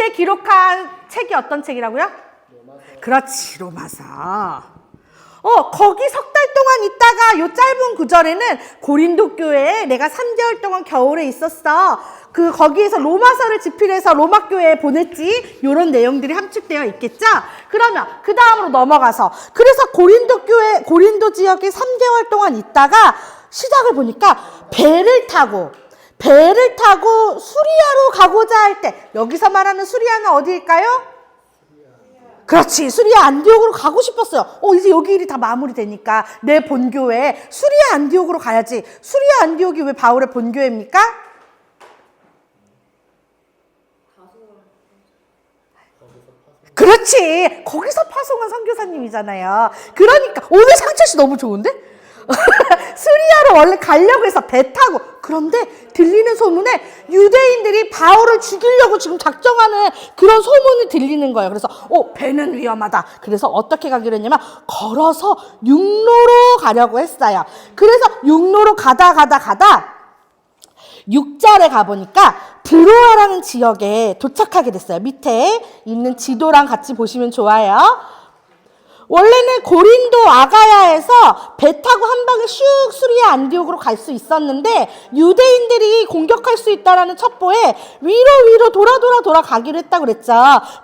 그때 기록한 책이 어떤 책이라고요? 그렇지, 로마서. 거기 석 달 동안 있다가 요 짧은 구절에는 고린도 교회에 내가 3개월 동안 겨울에 있었어. 거기에서 로마서를 집필해서 로마 교회에 보냈지. 요런 내용들이 함축되어 있겠죠? 그러면 그 다음으로 넘어가서 그래서 고린도 지역에 3개월 동안 있다가 시작을 보니까 배를 타고 수리아로 가고자 할 때, 여기서 말하는 수리아는 어디일까요? 그렇지, 수리아 안디옥으로 가고 싶었어요. 이제 여기 일이 다 마무리되니까 내 본교회 수리아 안디옥으로 가야지. 수리아 안디옥이 왜 바울의 본교회입니까? 그렇지, 거기서 파송한 선교사님이잖아요. 그러니까 오늘 상철씨 너무 좋은데? 수리아로 원래 가려고 해서 배 타고, 그런데 들리는 소문에 유대인들이 바울을 죽이려고 지금 작정하는 그런 소문이 들리는 거예요. 그래서 배는 위험하다. 그래서 어떻게 가기로 했냐면 걸어서 육로로 가려고 했어요. 그래서 육로로 가다 6절에 가보니까 드로아라는 지역에 도착하게 됐어요. 밑에 있는 지도랑 같이 보시면 좋아요. 원래는 고린도 아가야에서 배 타고 한 방에 슉 수리아 안디옥으로 갈 수 있었는데 유대인들이 공격할 수 있다라는 첩보에 위로 돌아 가기로 했다고 그랬죠.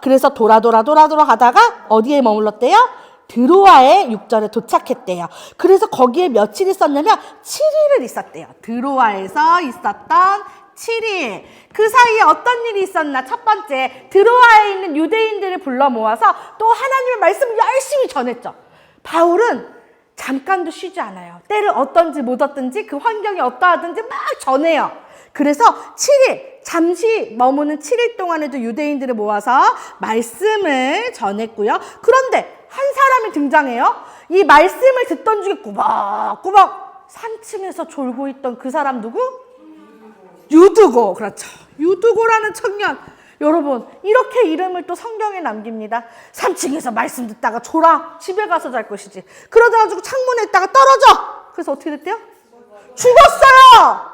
그래서 돌아 가다가 어디에 머물렀대요? 드로아에 6절에 도착했대요. 그래서 거기에 며칠 있었냐면 7일을 있었대요. 드로아에서 있었던 7일. 그 사이에 어떤 일이 있었나? 첫 번째, 드로아에 있는 유대인들을 불러 모아서 또 하나님의 말씀을 열심히 전했죠. 바울은 잠깐도 쉬지 않아요. 때를 어떤지 못 얻든지 그 환경이 어떠하든지 막 전해요. 그래서 7일, 잠시 머무는 7일 동안에도 유대인들을 모아서 말씀을 전했고요. 그런데 한 사람이 등장해요. 이 말씀을 듣던 중에 꾸벅꾸벅 산층에서 졸고 있던 그 사람 누구? 유두고. 그렇죠. 유두고라는 청년. 여러분, 이렇게 이름을 또 성경에 남깁니다. 3층에서 말씀 듣다가 졸아. 집에 가서 잘 것이지. 그러다가 창문에 있다가 떨어져. 그래서 어떻게 됐대요? 죽었어요.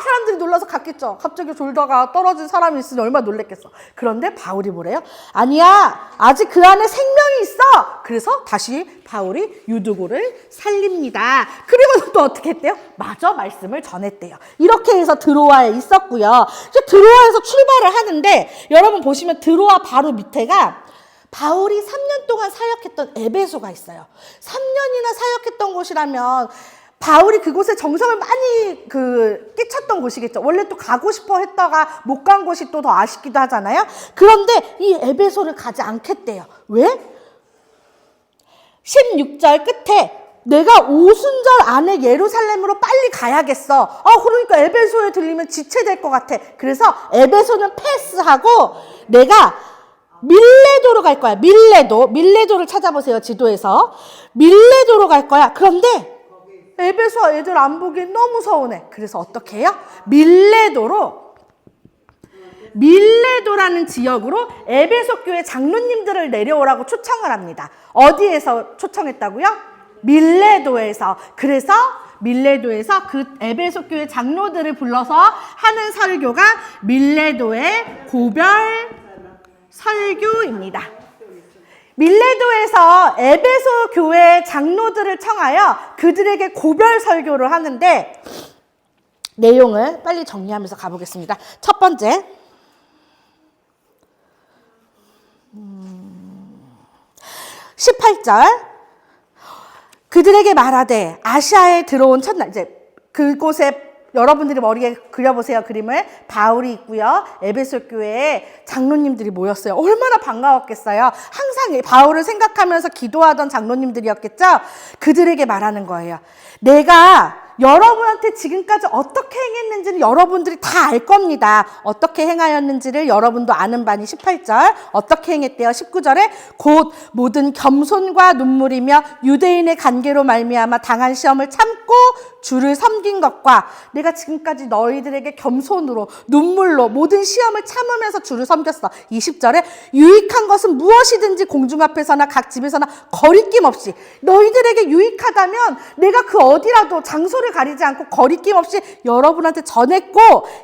사람들이 놀라서 갔겠죠. 갑자기 졸다가 떨어진 사람이 있으니 얼마나 놀랬겠어. 그런데 바울이 뭐래요? 아니야, 아직 그 안에 생명이 있어. 그래서 다시 바울이 유두고를 살립니다. 그리고 또 어떻게 했대요? 마저 말씀을 전했대요. 이렇게 해서 드로아에 있었고요. 이제 드로아에서 출발을 하는데 여러분 보시면 드로아 바로 밑에가 바울이 3년 동안 사역했던 에베소가 있어요. 3년이나 사역했던 곳이라면 바울이 그곳에 정성을 많이 끼쳤던 곳이겠죠. 원래 또 가고 싶어 했다가 못 간 곳이 또 더 아쉽기도 하잖아요. 그런데 이 에베소를 가지 않겠대요. 왜? 16절 끝에 내가 오순절 안에 예루살렘으로 빨리 가야겠어. 그러니까 에베소에 들리면 지체될 것 같아. 그래서 에베소는 패스하고 내가 밀레도로 갈 거야. 밀레도를 찾아보세요. 지도에서. 밀레도로 갈 거야. 그런데 에베소 애들 안 보기 너무 서운해. 그래서 어떻게 해요? 밀레도라는 지역으로 에베소 교회 장로님들을 내려오라고 초청을 합니다. 어디에서 초청했다고요? 밀레도에서. 그래서 밀레도에서 그 에베소 교회 장로들을 불러서 하는 설교가 밀레도의 고별 설교입니다. 밀레도에서 에베소 교회 장로들을 청하여 그들에게 고별 설교를 하는데 내용을 빨리 정리하면서 가보겠습니다. 첫 번째, 18절 그들에게 말하되 아시아에 들어온 첫날, 이제 그곳에 여러분들이 머리에 그려보세요. 그림을. 바울이 있고요. 에베소 교회에 장로님들이 모였어요. 얼마나 반가웠겠어요. 항상 바울을 생각하면서 기도하던 장로님들이었겠죠. 그들에게 말하는 거예요. 내가 여러분한테 지금까지 어떻게 행했는지는 여러분들이 다 알 겁니다. 어떻게 행하였는지를 여러분도 아는 바니 18절. 어떻게 행했대요? 19절에 곧 모든 겸손과 눈물이며 유대인의 관계로 말미암아 당한 시험을 참고 주를 섬긴 것과 내가 지금까지 너희들에게 겸손으로 눈물로 모든 시험을 참으면서 주를 섬겼어. 20절에 유익한 것은 무엇이든지 공중 앞에서나 각 집에서나 거리낌 없이 너희들에게 유익하다면 내가 그 어디라도 장소를 가리지 않고 거리낌 없이 여러분한테 전했고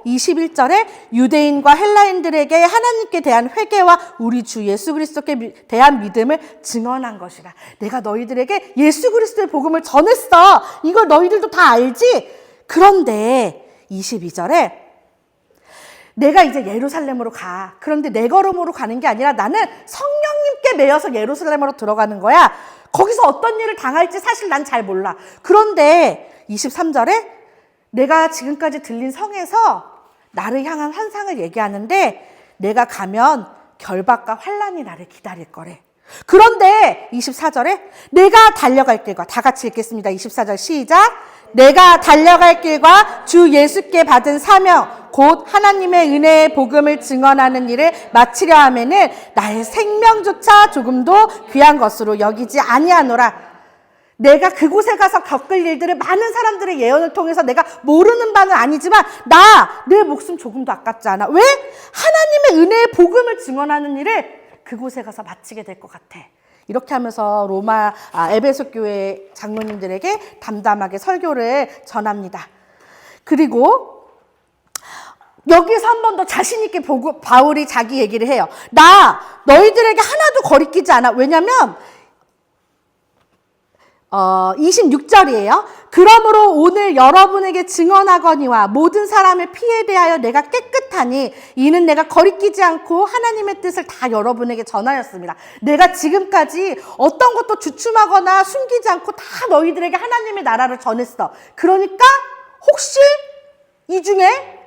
21절에 유대인과 헬라인들에게 하나님께 대한 회개와 우리 주 예수 그리스도께 대한 믿음을 증언한 것이라. 내가 너희들에게 예수 그리스도의 복음을 전했어. 이걸 너희들도 다 알지? 그런데 22절에 내가 이제 예루살렘으로 가. 그런데 내 걸음으로 가는 게 아니라 나는 성령님께 매여서 예루살렘으로 들어가는 거야. 거기서 어떤 일을 당할지 사실 난 잘 몰라. 그런데 23절에 내가 지금까지 들린 성에서 나를 향한 환상을 얘기하는데 내가 가면 결박과 환란이 나를 기다릴 거래. 그런데 24절에 내가 달려갈 길과 다 같이 읽겠습니다. 24절 시작. 내가 달려갈 길과 주 예수께 받은 사명 곧 하나님의 은혜의 복음을 증언하는 일을 마치려 하면은 나의 생명조차 조금도 귀한 것으로 여기지 아니하노라. 내가 그곳에 가서 겪을 일들을 많은 사람들의 예언을 통해서 내가 모르는 바는 아니지만 내 목숨 조금도 아깝지 않아. 왜? 하나님의 은혜의 복음을 증언하는 일을 그곳에 가서 마치게 될 것 같아. 이렇게 하면서 에베소 교회 장로님들에게 담담하게 설교를 전합니다. 그리고 여기서 한 번 더 자신 있게 바울이 자기 얘기를 해요. 너희들에게 하나도 거리끼지 않아. 왜냐면 26절이에요. 그러므로 오늘 여러분에게 증언하거니와 모든 사람의 피에 대하여 내가 깨끗하니 이는 내가 거리끼지 않고 하나님의 뜻을 다 여러분에게 전하였습니다. 내가 지금까지 어떤 것도 주춤하거나 숨기지 않고 다 너희들에게 하나님의 나라를 전했어. 그러니까 혹시 이 중에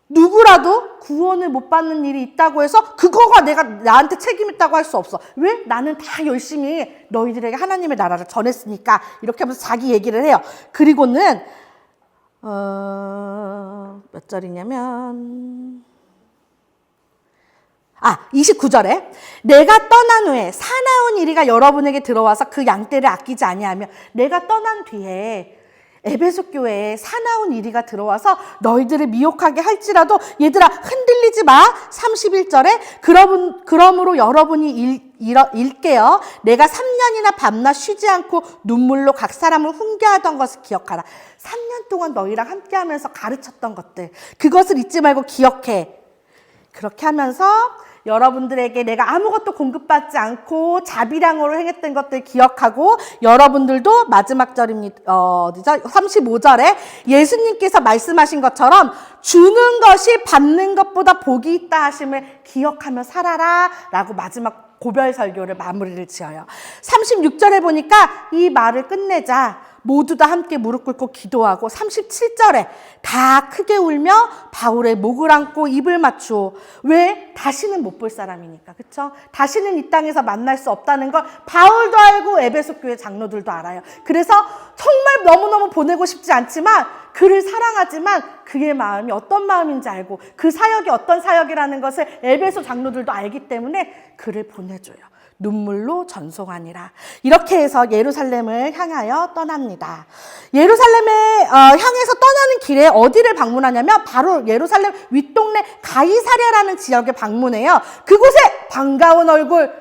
누구라도 구원을 못 받는 일이 있다고 해서 그거가 나한테 책임 있다고 할 수 없어. 왜? 나는 다 열심히 너희들에게 하나님의 나라를 전했으니까. 이렇게 하면서 자기 얘기를 해요. 그리고는 몇 절이냐면 29절에 내가 떠난 후에 사나운 이리가 여러분에게 들어와서 그 양떼를 아끼지 아니하며 내가 떠난 뒤에 에베소 교회에 사나운 이리가 들어와서 너희들을 미혹하게 할지라도 얘들아 흔들리지 마. 31절에 그러므로 여러분이 읽게요. 내가 3년이나 밤낮 쉬지 않고 눈물로 각 사람을 훈계하던 것을 기억하라. 3년 동안 너희랑 함께하면서 가르쳤던 것들 그것을 잊지 말고 기억해. 그렇게 하면서 여러분들에게 내가 아무것도 공급받지 않고 자비량으로 행했던 것들 기억하고 여러분들도 마지막 절입니다. 35절에 예수님께서 말씀하신 것처럼 주는 것이 받는 것보다 복이 있다 하심을 기억하며 살아라 라고 마지막 고별 설교를 마무리를 지어요. 36절에 보니까 이 말을 끝내자 모두 다 함께 무릎 꿇고 기도하고 37절에 다 크게 울며 바울의 목을 안고 입을 맞추어. 왜? 다시는 못 볼 사람이니까. 그쵸? 다시는 이 땅에서 만날 수 없다는 걸 바울도 알고 에베소 교회 장로들도 알아요. 그래서 정말 너무너무 보내고 싶지 않지만 그를 사랑하지만 그의 마음이 어떤 마음인지 알고 그 사역이 어떤 사역이라는 것을 에베소 장로들도 알기 때문에 그를 보내줘요. 눈물로 전송하니라. 이렇게 해서 예루살렘을 향하여 떠납니다. 예루살렘에 향해서 떠나는 길에 어디를 방문하냐면 바로 예루살렘 윗동네 가이사랴라는 지역에 방문해요. 그곳에 반가운 얼굴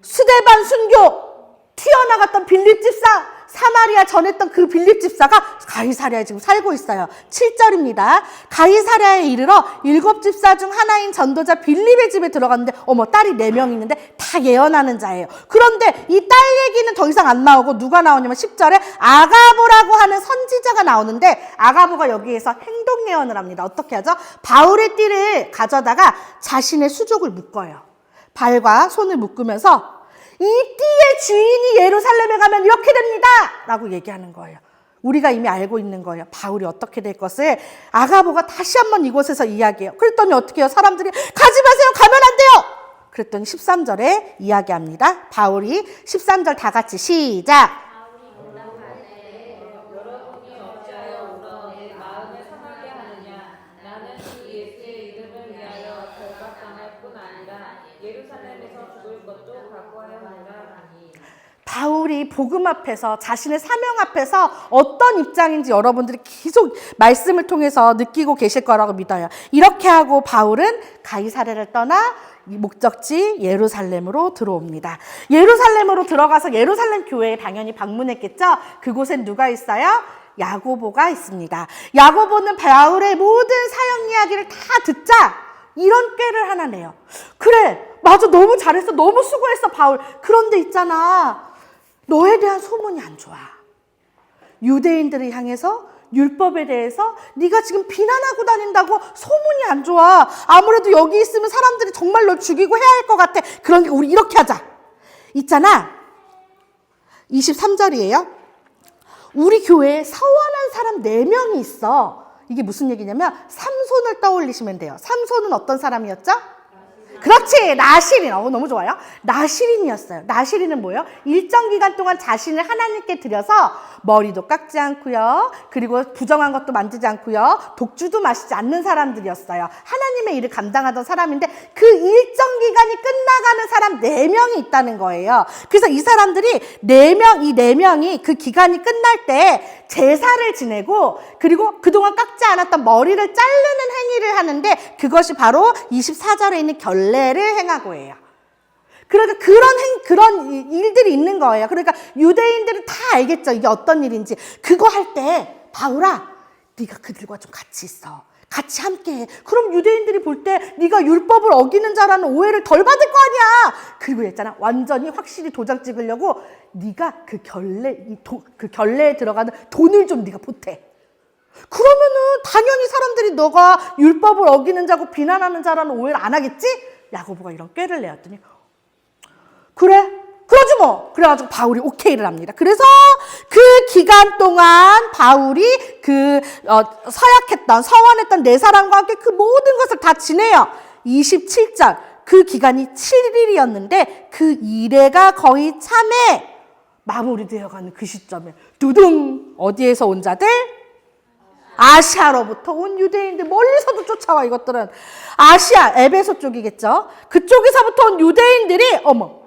스데반 순교 튀어나갔던 빌립 집사 사마리아 전했던 그 빌립 집사가 가이사랴에 지금 살고 있어요. 7절입니다. 가이사랴에 이르러 7집사 중 하나인 전도자 빌립의 집에 들어갔는데 딸이 4명 있는데 다 예언하는 자예요. 그런데 이 딸 얘기는 더 이상 안 나오고 누가 나오냐면 10절에 아가보라고 하는 선지자가 나오는데 아가보가 여기에서 행동 예언을 합니다. 어떻게 하죠? 바울의 띠를 가져다가 자신의 수족을 묶어요. 발과 손을 묶으면서 이 띠의 주인이 예루살렘에 가면 이렇게 됩니다 라고 얘기하는 거예요. 우리가 이미 알고 있는 거예요. 바울이 어떻게 될 것을 아가보가 다시 한번 이곳에서 이야기해요. 그랬더니 어떻게 해요? 사람들이 가지 마세요. 가면 안 돼요. 그랬더니 13절에 이야기합니다. 바울이 13절 다 같이 시작. 바울이 복음 앞에서 자신의 사명 앞에서 어떤 입장인지 여러분들이 계속 말씀을 통해서 느끼고 계실 거라고 믿어요. 이렇게 하고 바울은 가이사랴를 떠나 목적지 예루살렘으로 들어옵니다. 예루살렘으로 들어가서 예루살렘 교회에 당연히 방문했겠죠. 그곳엔 누가 있어요? 야고보가 있습니다. 야고보는 바울의 모든 사역 이야기를 다 듣자 이런 꾀를 하나 내요. 그래, 맞아, 너무 잘했어, 너무 수고했어 바울. 그런데 있잖아, 너에 대한 소문이 안 좋아. 유대인들을 향해서 율법에 대해서 네가 지금 비난하고 다닌다고 소문이 안 좋아. 아무래도 여기 있으면 사람들이 정말 널 죽이고 해야 할 것 같아. 그러니까 우리 이렇게 하자. 있잖아, 23절이에요. 우리 교회에 서원한 사람 4명이 있어. 이게 무슨 얘기냐면 삼손을 떠올리시면 돼요. 삼손은 어떤 사람이었죠? 그렇지, 나실인. 너무 좋아요. 나실인이었어요. 나실인은 뭐예요? 일정 기간 동안 자신을 하나님께 드려서 머리도 깎지 않고요, 그리고 부정한 것도 만지지 않고요, 독주도 마시지 않는 사람들이었어요. 하나님의 일을 감당하던 사람인데 그 일정 기간이 끝나가는 사람 4명이 있다는 거예요. 그래서 이 사람들이 이 4명이 그 기간이 끝날 때 제사를 지내고, 그리고 그동안 깎지 않았던 머리를 자르는 행위를 하는데, 그것이 바로 24절에 있는 결례를 행하고 해요. 그러니까 그런 일들이 있는 거예요. 그러니까 유대인들은 다 알겠죠, 이게 어떤 일인지. 그거 할 때 바울아, 네가 그들과 좀 같이 있어, 같이 함께해. 그럼 유대인들이 볼 때 네가 율법을 어기는 자라는 오해를 덜 받을 거 아니야. 그리고 했잖아, 완전히 확실히 도장 찍으려고 네가 그 결례에 들어가는 돈을 좀 네가 보태. 그러면은 당연히 사람들이 너가 율법을 어기는 자고 비난하는 자라는 오해를 안 하겠지? 야고보가 이런 꾀를 내었더니 그래, 그러지 뭐. 그래가지고 바울이 오케이를 합니다. 그래서 그 기간 동안 바울이 서원했던 4사람과 함께 그 모든 것을 다 지내요. 27절, 그 기간이 7일이었는데 그 일회가 거의 참에 마무리되어가는 그 시점에 두둥, 어디에서 온 자들? 아시아로부터 온 유대인들. 멀리서도 쫓아와. 이것들은 아시아, 에베소 쪽이겠죠. 그쪽에서부터 온 유대인들이 어머,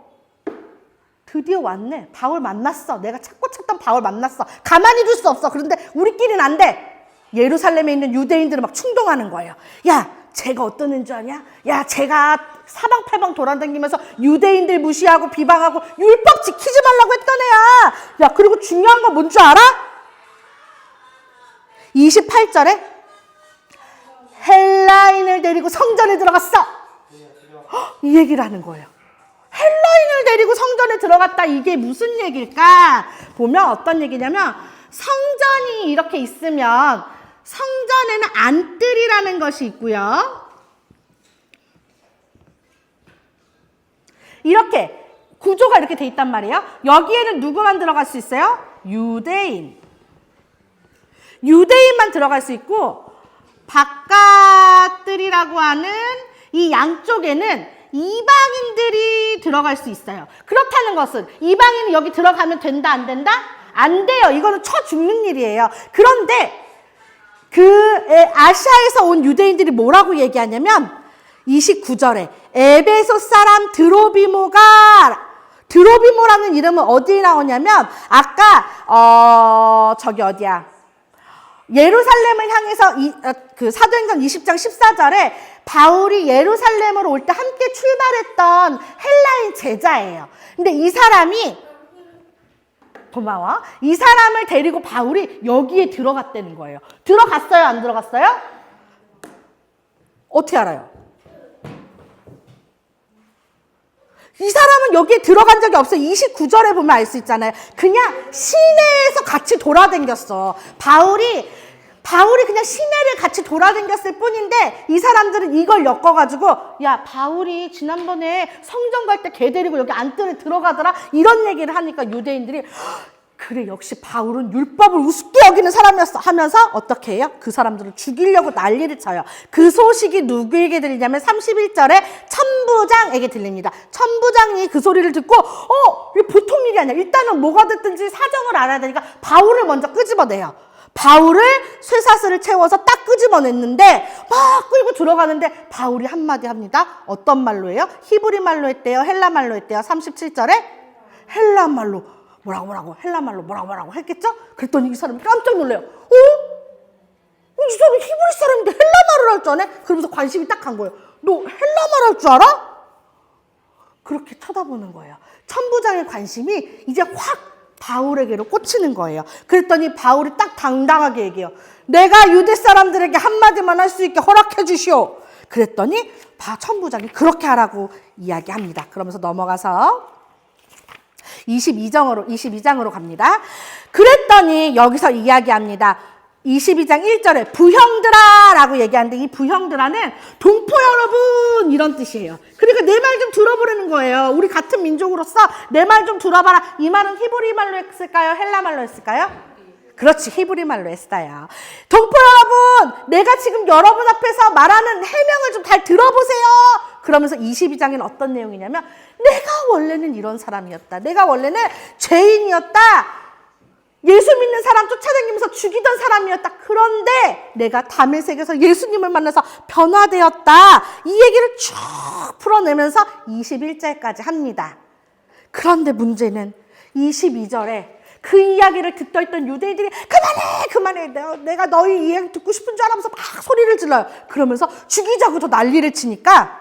드디어 왔네, 바울 만났어, 내가 찾고 찾던 바울 만났어, 가만히 둘 수 없어. 그런데 우리끼리는 안 돼. 예루살렘에 있는 유대인들은 막 충동하는 거예요. 야, 쟤가 어떤 애인 줄 아냐? 야, 쟤가 사방팔방 돌아다니면서 유대인들 무시하고 비방하고 율법 지키지 말라고 했던 애야. 야, 그리고 중요한 건 뭔 줄 알아? 28절에 헬라인을 데리고 성전에 들어갔어. 이 얘기를 하는 거예요. 헬라인을 데리고 성전에 들어갔다. 이게 무슨 얘기일까? 보면 어떤 얘기냐면, 성전이 이렇게 있으면 성전에는 안뜰이라는 것이 있고요, 이렇게 구조가 이렇게 돼 있단 말이에요. 여기에는 누구만 들어갈 수 있어요? 유대인만 들어갈 수 있고, 바깥뜰이라고 하는 이 양쪽에는 이방인들이 들어갈 수 있어요. 그렇다는 것은 이방인이 여기 들어가면 된다, 안 된다? 안 돼요. 이거는 쳐 죽는 일이에요. 그런데 아시아에서 온 유대인들이 뭐라고 얘기하냐면 29절에 에베소 사람 드로비모라는 이름은 어디에 나오냐면, 아까 저기 어디야, 예루살렘을 향해서 그 사도행전 20장 14절에 바울이 예루살렘으로 올 때 함께 출발했던 헬라인 제자예요. 근데 이 사람이, 고마워, 이 사람을 데리고 바울이 여기에 들어갔다는 거예요. 들어갔어요, 안 들어갔어요? 어떻게 알아요? 이 사람은 여기에 들어간 적이 없어요. 29절에 보면 알 수 있잖아요. 그냥 시내에서 같이 돌아다녔어. 바울이 그냥 시내를 같이 돌아다녔을 뿐인데, 이 사람들은 이걸 엮어가지고, 야, 바울이 지난번에 성전 갈 때 걔 데리고 여기 안뜰에 들어가더라, 이런 얘기를 하니까 유대인들이 그래, 역시 바울은 율법을 우습게 여기는 사람이었어 하면서 어떻게 해요? 그 사람들을 죽이려고 난리를 쳐요. 그 소식이 누구에게 들리냐면 31절에 천부장에게 들립니다. 천부장이 그 소리를 듣고 이게 보통 일이 아니야. 일단은 뭐가 됐든지 사정을 알아야 되니까 바울을 먼저 끄집어내요. 바울을 쇠사슬을 채워서 딱 끄집어냈는데 막 끌고 들어가는데 바울이 한마디 합니다. 어떤 말로 해요? 히브리 말로 했대요? 헬라 말로 했대요? 37절에 헬라 말로. 뭐라고 헬라말로 뭐라고 했겠죠? 그랬더니 이 사람이 깜짝 놀래요. 이 사람이 히브리 사람인데 헬라말을 할 줄 아네? 그러면서 관심이 딱 간 거예요. 너 헬라말 할 줄 알아? 그렇게 쳐다보는 거예요. 천부장의 관심이 이제 확 바울에게로 꽂히는 거예요. 그랬더니 바울이 딱 당당하게 얘기해요. 내가 유대 사람들에게 한마디만 할 수 있게 허락해 주시오. 그랬더니 천부장이 그렇게 하라고 이야기합니다. 그러면서 넘어가서 22장으로 갑니다. 그랬더니 여기서 이야기합니다. 22장 1절에 부형들아 라고 얘기하는데 이 부형들아는 동포 여러분 이런 뜻이에요. 그러니까 내 말 좀 들어보라는 거예요. 우리 같은 민족으로서 내 말 좀 들어봐라. 이 말은 히브리 말로 했을까요? 헬라 말로 했을까요? 그렇지, 히브리 말로 했어요. 동포 여러분, 내가 지금 여러분 앞에서 말하는 해명을 좀 잘 들어보세요. 그러면서 22장에는 어떤 내용이냐면 내가 원래는 이런 사람이었다. 내가 원래는 죄인이었다. 예수 믿는 사람 쫓아다니면서 죽이던 사람이었다. 그런데 내가 다메섹에서 예수님을 만나서 변화되었다. 이 얘기를 쭉 풀어내면서 21절까지 합니다. 그런데 문제는 22절에 그 이야기를 듣던 유대인들이 그만해 내가 너희 이야기 듣고 싶은 줄 알면서 막 소리를 질러요. 그러면서 죽이자고 더 난리를 치니까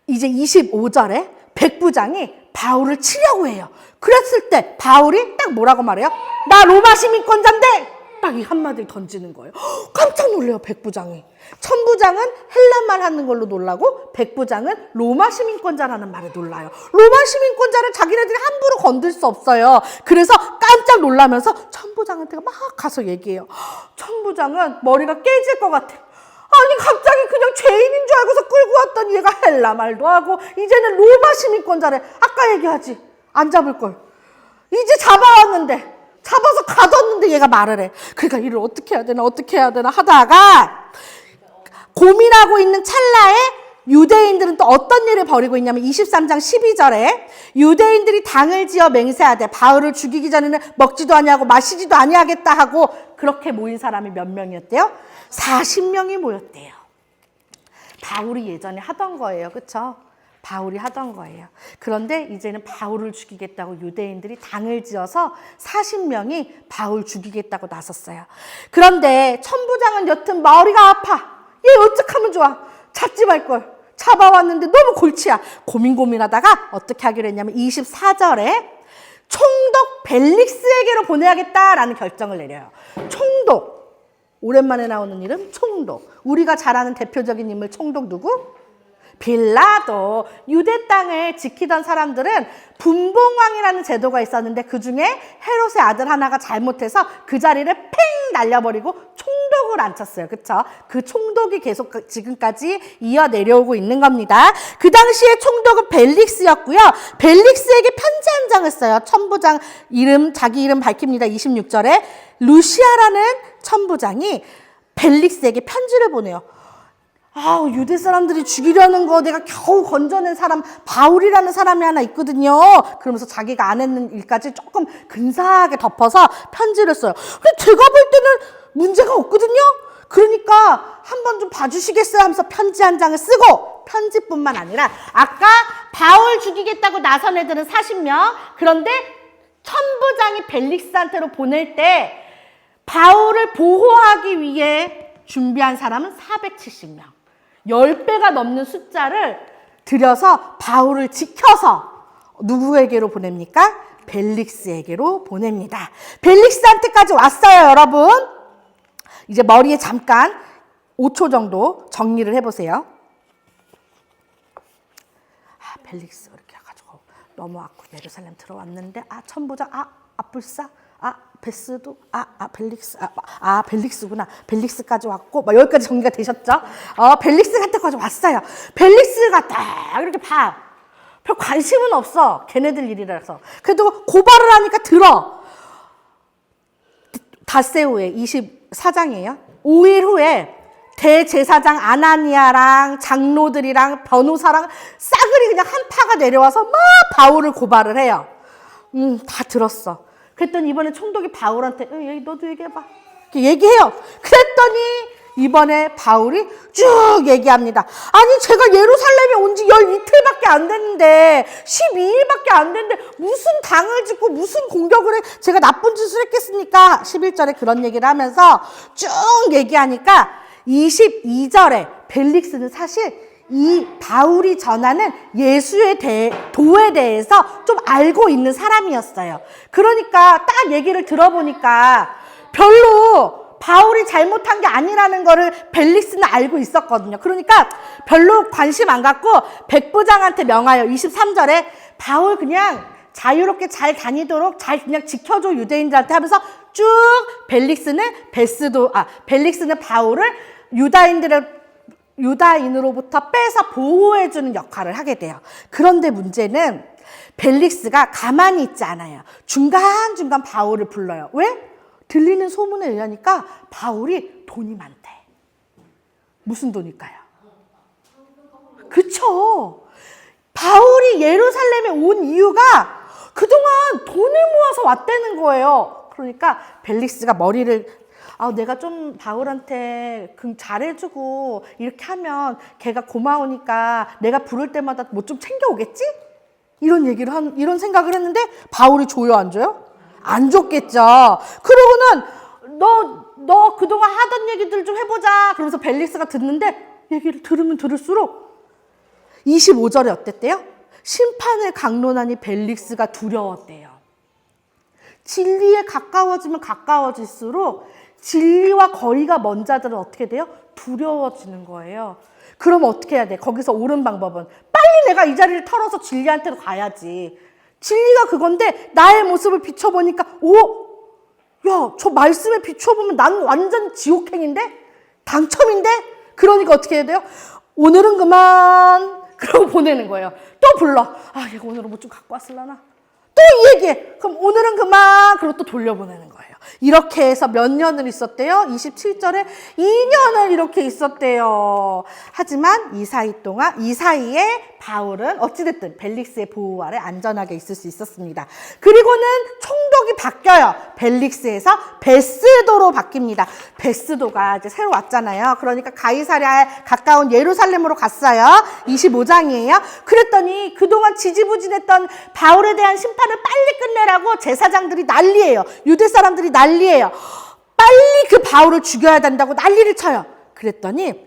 이제 25절에 백부장이 바울을 치려고 해요. 그랬을 때 바울이 딱 뭐라고 말해요? 나 로마 시민권자인데 딱 이 한마디를 던지는 거예요. 깜짝 놀래요, 백부장이. 천부장은 헬라말 하는 걸로 놀라고 백부장은 로마 시민권자라는 말에 놀라요. 로마 시민권자를 자기네들이 함부로 건들 수 없어요. 그래서 깜짝 놀라면서 천부장한테 막 가서 얘기해요. 천부장은 머리가 깨질 것 같아. 아니 갑자기 그냥 죄인인 줄 알고서 끌고 왔더니 얘가 헬라말도 하고 이제는 로마 시민권자래. 아까 얘기하지. 안 잡을 걸. 이제 잡아왔는데 잡아서 가뒀는데 얘가 말을 해. 그러니까 이를 어떻게 해야 되나 하다가 고민하고 있는 찰나에 유대인들은 또 어떤 일을 벌이고 있냐면 23장 12절에 유대인들이 당을 지어 맹세하되 바울을 죽이기 전에는 먹지도 아니하고 마시지도 아니하겠다 하고 그렇게 모인 사람이 몇 명이었대요? 40명이 모였대요. 바울이 예전에 하던 거예요. 그렇죠? 바울이 하던 거예요. 그런데 이제는 바울을 죽이겠다고 유대인들이 당을 지어서 40명이 바울 죽이겠다고 나섰어요. 그런데 천부장은 여튼 머리가 아파. 얘 어떡하면 좋아. 잡지 말걸. 잡아왔는데 너무 골치야. 고민하다가 어떻게 하기로 했냐면 24절에 총독 벨릭스에게로 보내야겠다라는 결정을 내려요. 총독. 오랜만에 나오는 이름 총독. 우리가 잘 아는 대표적인 인물 총독 누구? 빌라도. 유대 땅을 지키던 사람들은 분봉왕이라는 제도가 있었는데 그중에 헤롯의 아들 하나가 잘못해서 그 자리를 팽 날려버리고 총독을 앉혔어요. 그쵸? 그 총독이 계속 지금까지 이어 내려오고 있는 겁니다. 그 당시에 총독은 벨릭스였고요. 벨릭스에게 편지 한 장을 써요. 천부장 자기 이름 밝힙니다. 26절에 루시아라는 천부장이 벨릭스에게 편지를 보내요. 유대 사람들이 죽이려는 거 내가 겨우 건져낸 사람 바울이라는 사람이 하나 있거든요. 그러면서 자기가 안 했는 일까지 조금 근사하게 덮어서 편지를 써요. 근데 제가 볼 때는 문제가 없거든요. 그러니까 한번 좀 봐주시겠어요 하면서 편지 한 장을 쓰고 편지뿐만 아니라 아까 바울 죽이겠다고 나선 애들은 40명. 그런데 천부장이 벨릭스한테로 보낼 때 바울을 보호하기 위해 준비한 사람은 470명. 10배가 넘는 숫자를 들여서 바울을 지켜서 누구에게로 보냅니까? 벨릭스에게로 보냅니다. 벨릭스한테까지 왔어요, 여러분. 이제 머리에 잠깐 5초 정도 정리를 해보세요. 벨릭스 이렇게 해가지고 넘어왔고 예루살렘 들어왔는데 천부장 아뿔싸 베스도 벨릭스 벨릭스구나. 벨릭스까지 왔고 여기까지 정리가 되셨죠? 벨릭스한테까지 왔어요. 벨릭스가 딱 이렇게 봐. 별 관심은 없어. 걔네들 일이라서. 그래도 고발을 하니까 들어. 닷새 후에 24장이에요. 5일 후에 대제사장 아나니아랑 장로들이랑 변호사랑 싸그리 그냥 한파가 내려와서 막 바울을 고발을 해요. 다 들었어. 그랬더니 이번에 총독이 바울한테 너도 얘기해봐. 이렇게 얘기해요. 그랬더니 이번에 바울이 쭉 얘기합니다. 아니 제가 예루살렘에 온 지 열 이틀밖에 안 됐는데 12일밖에 안 됐는데 무슨 당을 짓고 무슨 공격을 해 제가 나쁜 짓을 했겠습니까? 11절에 그런 얘기를 하면서 쭉 얘기하니까 22절에 벨릭스는 사실 이 바울이 전하는 예수의 도에 대해서 좀 알고 있는 사람이었어요. 그러니까 딱 얘기를 들어보니까 별로 바울이 잘못한 게 아니라는 거를 벨릭스는 알고 있었거든요. 그러니까 별로 관심 안 갖고 백부장한테 명하여 23절에 바울 그냥 자유롭게 잘 다니도록 잘 그냥 지켜줘 유대인들한테 하면서 쭉 벨릭스는 바울을 유다인으로부터 빼서 보호해주는 역할을 하게 돼요. 그런데 문제는 벨릭스가 가만히 있지 않아요. 중간중간 바울을 불러요. 왜? 들리는 소문에 의하니까 바울이 돈이 많대. 무슨 돈일까요? 그쵸? 바울이 예루살렘에 온 이유가 그동안 돈을 모아서 왔다는 거예요. 그러니까 벨릭스가 머리를 내가 좀 바울한테 잘해주고 이렇게 하면 걔가 고마우니까 내가 부를 때마다 뭐 좀 챙겨오겠지? 이런 생각을 했는데 바울이 줘요, 안 줘요? 안 줬겠죠. 그러고는 너 그동안 하던 얘기들 좀 해보자. 그러면서 벨릭스가 듣는데 얘기를 들으면 들을수록 25절에 어땠대요? 심판을 강론하니 벨릭스가 두려웠대요. 진리에 가까워지면 가까워질수록 진리와 거리가 먼 자들은 어떻게 돼요? 두려워지는 거예요. 그럼 어떻게 해야 돼? 거기서 옳은 방법은 빨리 내가 이 자리를 털어서 진리한테로 가야지. 진리가 그건데 나의 모습을 비춰보니까 야, 저 말씀에 비춰보면 나는 완전 지옥행인데? 당첨인데? 그러니까 어떻게 해야 돼요? 오늘은 그만. 그러고 보내는 거예요. 또 불러. 얘가 오늘은 뭐 좀 갖고 왔을라나? 또 얘기해. 그럼 오늘은 그만. 그리고 또 돌려보내는 거예요. 이렇게 해서 몇 년을 있었대요? 27절에 2년을 이렇게 있었대요. 하지만 이 사이에 바울은 어찌됐든 벨릭스의 보호 아래 안전하게 있을 수 있었습니다. 그리고는 총독이 바뀌어요. 벨릭스에서 베스도로 바뀝니다. 베스도가 이제 새로 왔잖아요. 그러니까 가이사랴에 가까운 예루살렘으로 갔어요. 25장이에요. 그랬더니 그동안 지지부진했던 바울에 대한 심판을 빨리 끝내라고 제사장들이 난리예요. 유대 사람들이 난리예요. 빨리 그 바울을 죽여야 된다고 난리를 쳐요. 그랬더니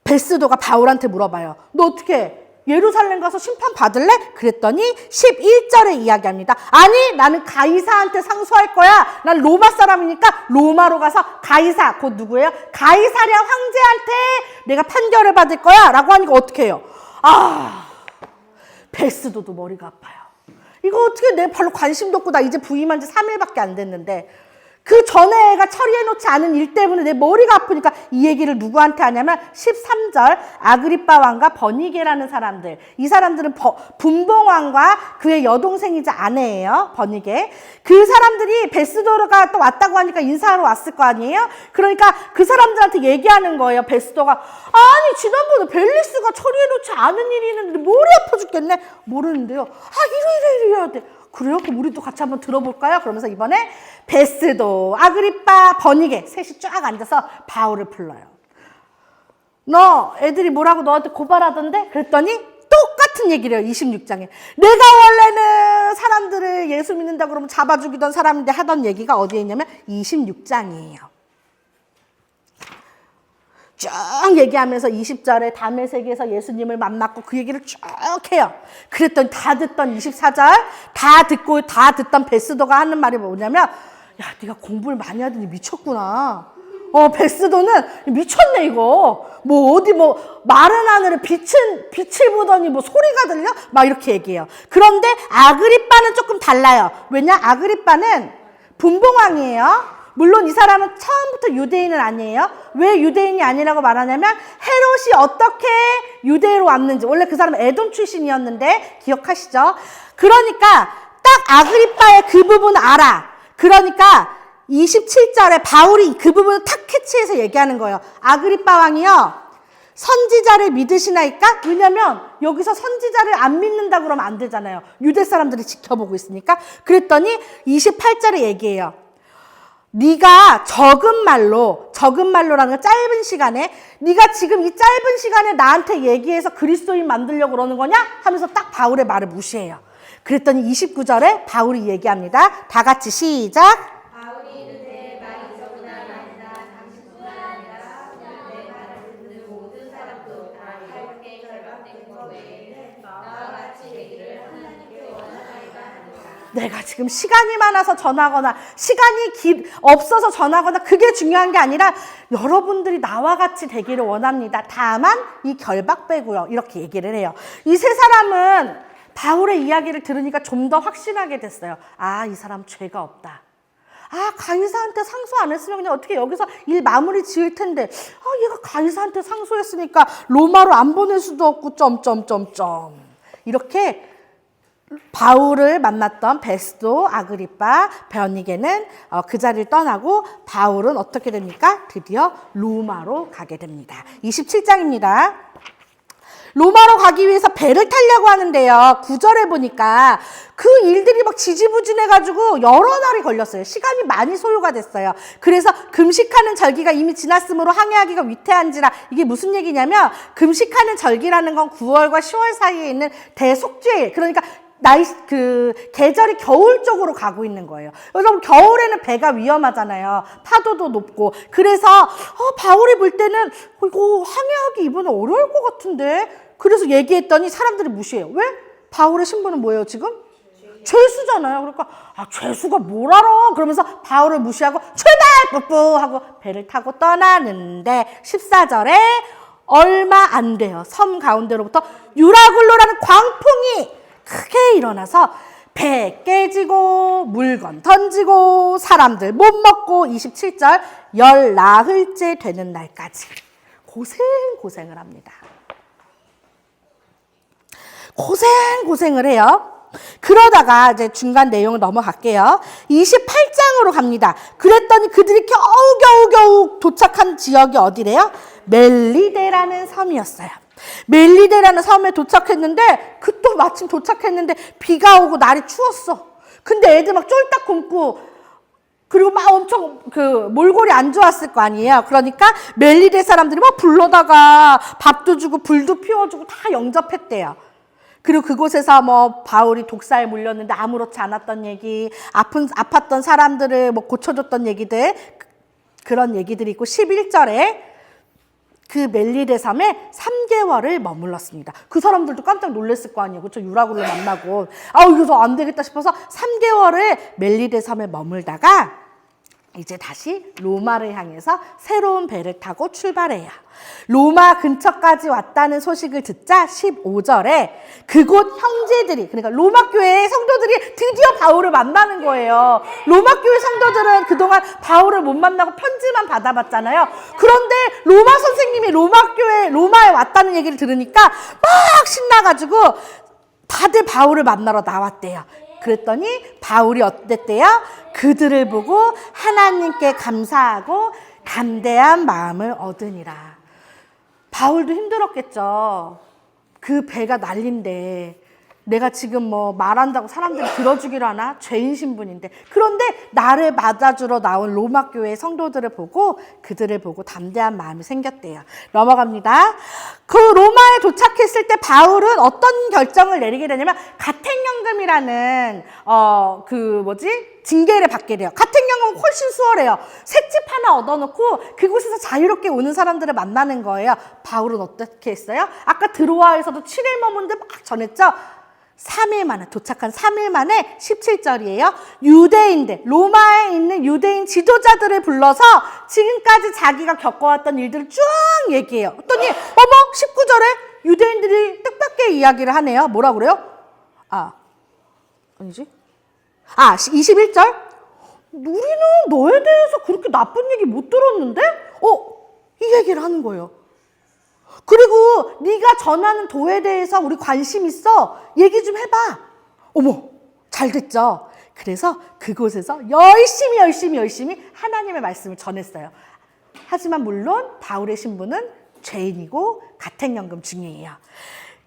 베스도가 바울한테 물어봐요. 너 어떻게 예루살렘 가서 심판 받을래? 그랬더니 11절에 이야기합니다. 아니, 나는 가이사한테 상소할 거야. 난 로마 사람이니까 로마로 가서 가이사, 곧 누구예요? 가이사랴 황제한테 내가 판결을 받을 거야. 라고 하니까 어떻게 해요? 베스도도 머리가 아파요. 이거 어떻게 내 별로 관심도 없고 나 이제 부임한 지 3일밖에 안 됐는데 그 전에 애가 처리해놓지 않은 일 때문에 내 머리가 아프니까 이 얘기를 누구한테 하냐면 13절 아그리빠 왕과 버니게라는 사람들. 이 사람들은 분봉왕과 그의 여동생이자 아내예요. 버니게. 그 사람들이 베스도가 또 왔다고 하니까 인사하러 왔을 거 아니에요? 그러니까 그 사람들한테 얘기하는 거예요. 베스도가 아니 지난번에 벨릭스가 처리해놓지 않은 일이 있는데 머리 아파 죽겠네. 모르는데요. 이래 해야 돼. 그래요? 그럼 우리도 같이 한번 들어볼까요? 그러면서 이번에 베스도, 아그리빠, 버니게 셋이 쫙 앉아서 바울을 불러요. 너 애들이 뭐라고 너한테 고발하던데? 그랬더니 똑같은 얘기를 해요. 26장에. 내가 원래는 사람들을 예수 믿는다 그러면 잡아 죽이던 사람인데 하던 얘기가 어디에 있냐면 26장이에요. 쭉 얘기하면서 20절에 담의 세계에서 예수님을 만났고 그 얘기를 쭉 해요. 그랬더니 다 듣던 24절 다 듣던 베스도가 하는 말이 뭐냐면 야, 네가 공부를 많이 하더니 미쳤구나. 베스도는 미쳤네 이거. 마른 하늘에 빛을 보더니 소리가 들려? 막 이렇게 얘기해요. 그런데 아그리빠는 조금 달라요. 왜냐? 아그리빠는 분봉왕이에요. 물론 이 사람은 처음부터 유대인은 아니에요. 왜 유대인이 아니라고 말하냐면 헤롯이 어떻게 유대로 왔는지. 원래 그 사람은 에돔 출신이었는데 기억하시죠? 그러니까 딱 아그리빠의 그 부분 알아. 그러니까 27절에 바울이 그 부분을 탁 캐치해서 얘기하는 거예요. 아그리빠 왕이요. 선지자를 믿으시나이까? 왜냐면 여기서 선지자를 안 믿는다 그러면 안 되잖아요. 유대 사람들이 지켜보고 있으니까. 그랬더니 28절에 얘기해요. 네가 적은 말로라는 건 짧은 시간에 네가 지금 이 짧은 시간에 나한테 얘기해서 그리스도인 만들려고 그러는 거냐? 하면서 딱 바울의 말을 무시해요. 그랬더니 29절에 바울이 얘기합니다. 다 같이 시작. 바울이 이르되 말이 적으나 많으나 당신뿐만 아니라 내 말을 듣는 모든 사람도 다 이렇게 결박된 것 외에는 나와 같이 되기를 하나님께 원하나이다 하니라. 내가 지금 시간이 많아서 전하거나 시간이 없어서 전하거나 그게 중요한 게 아니라 여러분들이 나와 같이 되기를 원합니다. 다만 이 결박 빼고요. 이렇게 얘기를 해요. 이 세 사람은 바울의 이야기를 들으니까 좀 더 확신하게 됐어요. 아, 이 사람 죄가 없다. 아, 가이사한테 상소 안 했으면 그냥 어떻게 여기서 일 마무리 지을 텐데, 아, 얘가 가이사한테 상소했으니까 로마로 안 보낼 수도 없고 점점점점. 이렇게 바울을 만났던 베스도, 아그리빠, 베르니게는 그 자리를 떠나고 바울은 어떻게 됩니까? 드디어 로마로 가게 됩니다. 27장입니다. 로마로 가기 위해서 배를 타려고 하는데요. 9절에 보니까 그 일들이 막 지지부진해가지고 여러 날이 걸렸어요. 시간이 많이 소요가 됐어요. 그래서 금식하는 절기가 이미 지났으므로 항해하기가 위태한지라. 이게 무슨 얘기냐면 금식하는 절기라는 건 9월과 10월 사이에 있는 대속죄일. 그러니까 계절이 겨울 쪽으로 가고 있는 거예요. 여러분, 겨울에는 배가 위험하잖아요. 파도도 높고. 그래서, 바울이 볼 때는, 이거 항해하기 이번에 어려울 것 같은데? 그래서 얘기했더니 사람들이 무시해요. 왜? 바울의 신분은 뭐예요, 지금? 죄수잖아요. 그러니까, 죄수가 뭘 알아? 그러면서 바울을 무시하고, 출발! 뿌뿌! 하고 배를 타고 떠나는데, 14절에 얼마 안 돼요. 섬 가운데로부터 유라굴로라는 광풍이 크게 일어나서 배 깨지고 물건 던지고 사람들 못 먹고 27절 열 나흘째 되는 날까지 고생을 합니다. 고생을 해요. 그러다가 이제 중간 내용을 넘어갈게요. 28장으로 갑니다. 그랬더니 그들이 겨우 도착한 지역이 어디래요? 멜리데라는 섬이었어요. 멜리데라는 섬에 도착했는데 또 마침 도착했는데 비가 오고 날이 추웠어. 근데 애들 막 쫄딱 굶고 그리고 막 엄청 몰골이 안 좋았을 거 아니에요. 그러니까 멜리데 사람들이 막 불러다가 밥도 주고 불도 피워주고 다 영접했대요. 그리고 그곳에서 뭐 바울이 독사에 물렸는데 아무렇지 않았던 얘기, 아팠던 사람들을 뭐 고쳐줬던 얘기들, 그런 얘기들이 있고 11절에 그 멜리데 섬에 3개월을 머물렀습니다. 그 사람들도 깜짝 놀랐을 거 아니에요. 그렇죠? 유라굴로 만나고. 이거 안 되겠다 싶어서 3개월을 멜리데 섬에 머물다가 이제 다시 로마를 향해서 새로운 배를 타고 출발해요. 로마 근처까지 왔다는 소식을 듣자 15절에 그곳 형제들이, 그러니까 로마 교회의 성도들이 드디어 바울을 만나는 거예요. 로마 교회 성도들은 그동안 바울을 못 만나고 편지만 받아봤잖아요. 그런데 로마 선생님이 로마에 왔다는 얘기를 들으니까 막 신나가지고 다들 바울을 만나러 나왔대요. 그랬더니 바울이 어땠대요? 그들을 보고 하나님께 감사하고 담대한 마음을 얻으니라. 바울도 힘들었겠죠. 그 배가 난린데 내가 지금 뭐 말한다고 사람들이 들어주기로 하나? 죄인 신분인데. 그런데 나를 맞아주러 나온 로마 교회 성도들을 보고 그들을 보고 담대한 마음이 생겼대요. 넘어갑니다. 그 로마에 도착했을 때 바울은 어떤 결정을 내리게 되냐면 가택연금이라는 징계를 받게 돼요. 가택연금은 훨씬 수월해요. 새집 하나 얻어놓고 그곳에서 자유롭게 오는 사람들을 만나는 거예요. 바울은 어떻게 했어요? 아까 드로아에서도 7일 머문데 막 전했죠? 3일 만에, 도착한 3일 만에 17절이에요. 유대인들, 로마에 있는 유대인 지도자들을 불러서 지금까지 자기가 겪어왔던 일들을 쭉 얘기해요. 그랬더니 19절에 유대인들이 뜻밖의 이야기를 하네요. 뭐라 그래요? 아니지? 21절? 우리는 너에 대해서 그렇게 나쁜 얘기 못 들었는데? 이 얘기를 하는 거예요. 그리고 네가 전하는 도에 대해서 우리 관심 있어. 얘기 좀 해봐. 잘 됐죠. 그래서 그곳에서 열심히 하나님의 말씀을 전했어요. 하지만 물론 바울의 신분은 죄인이고 가택연금 중이에요.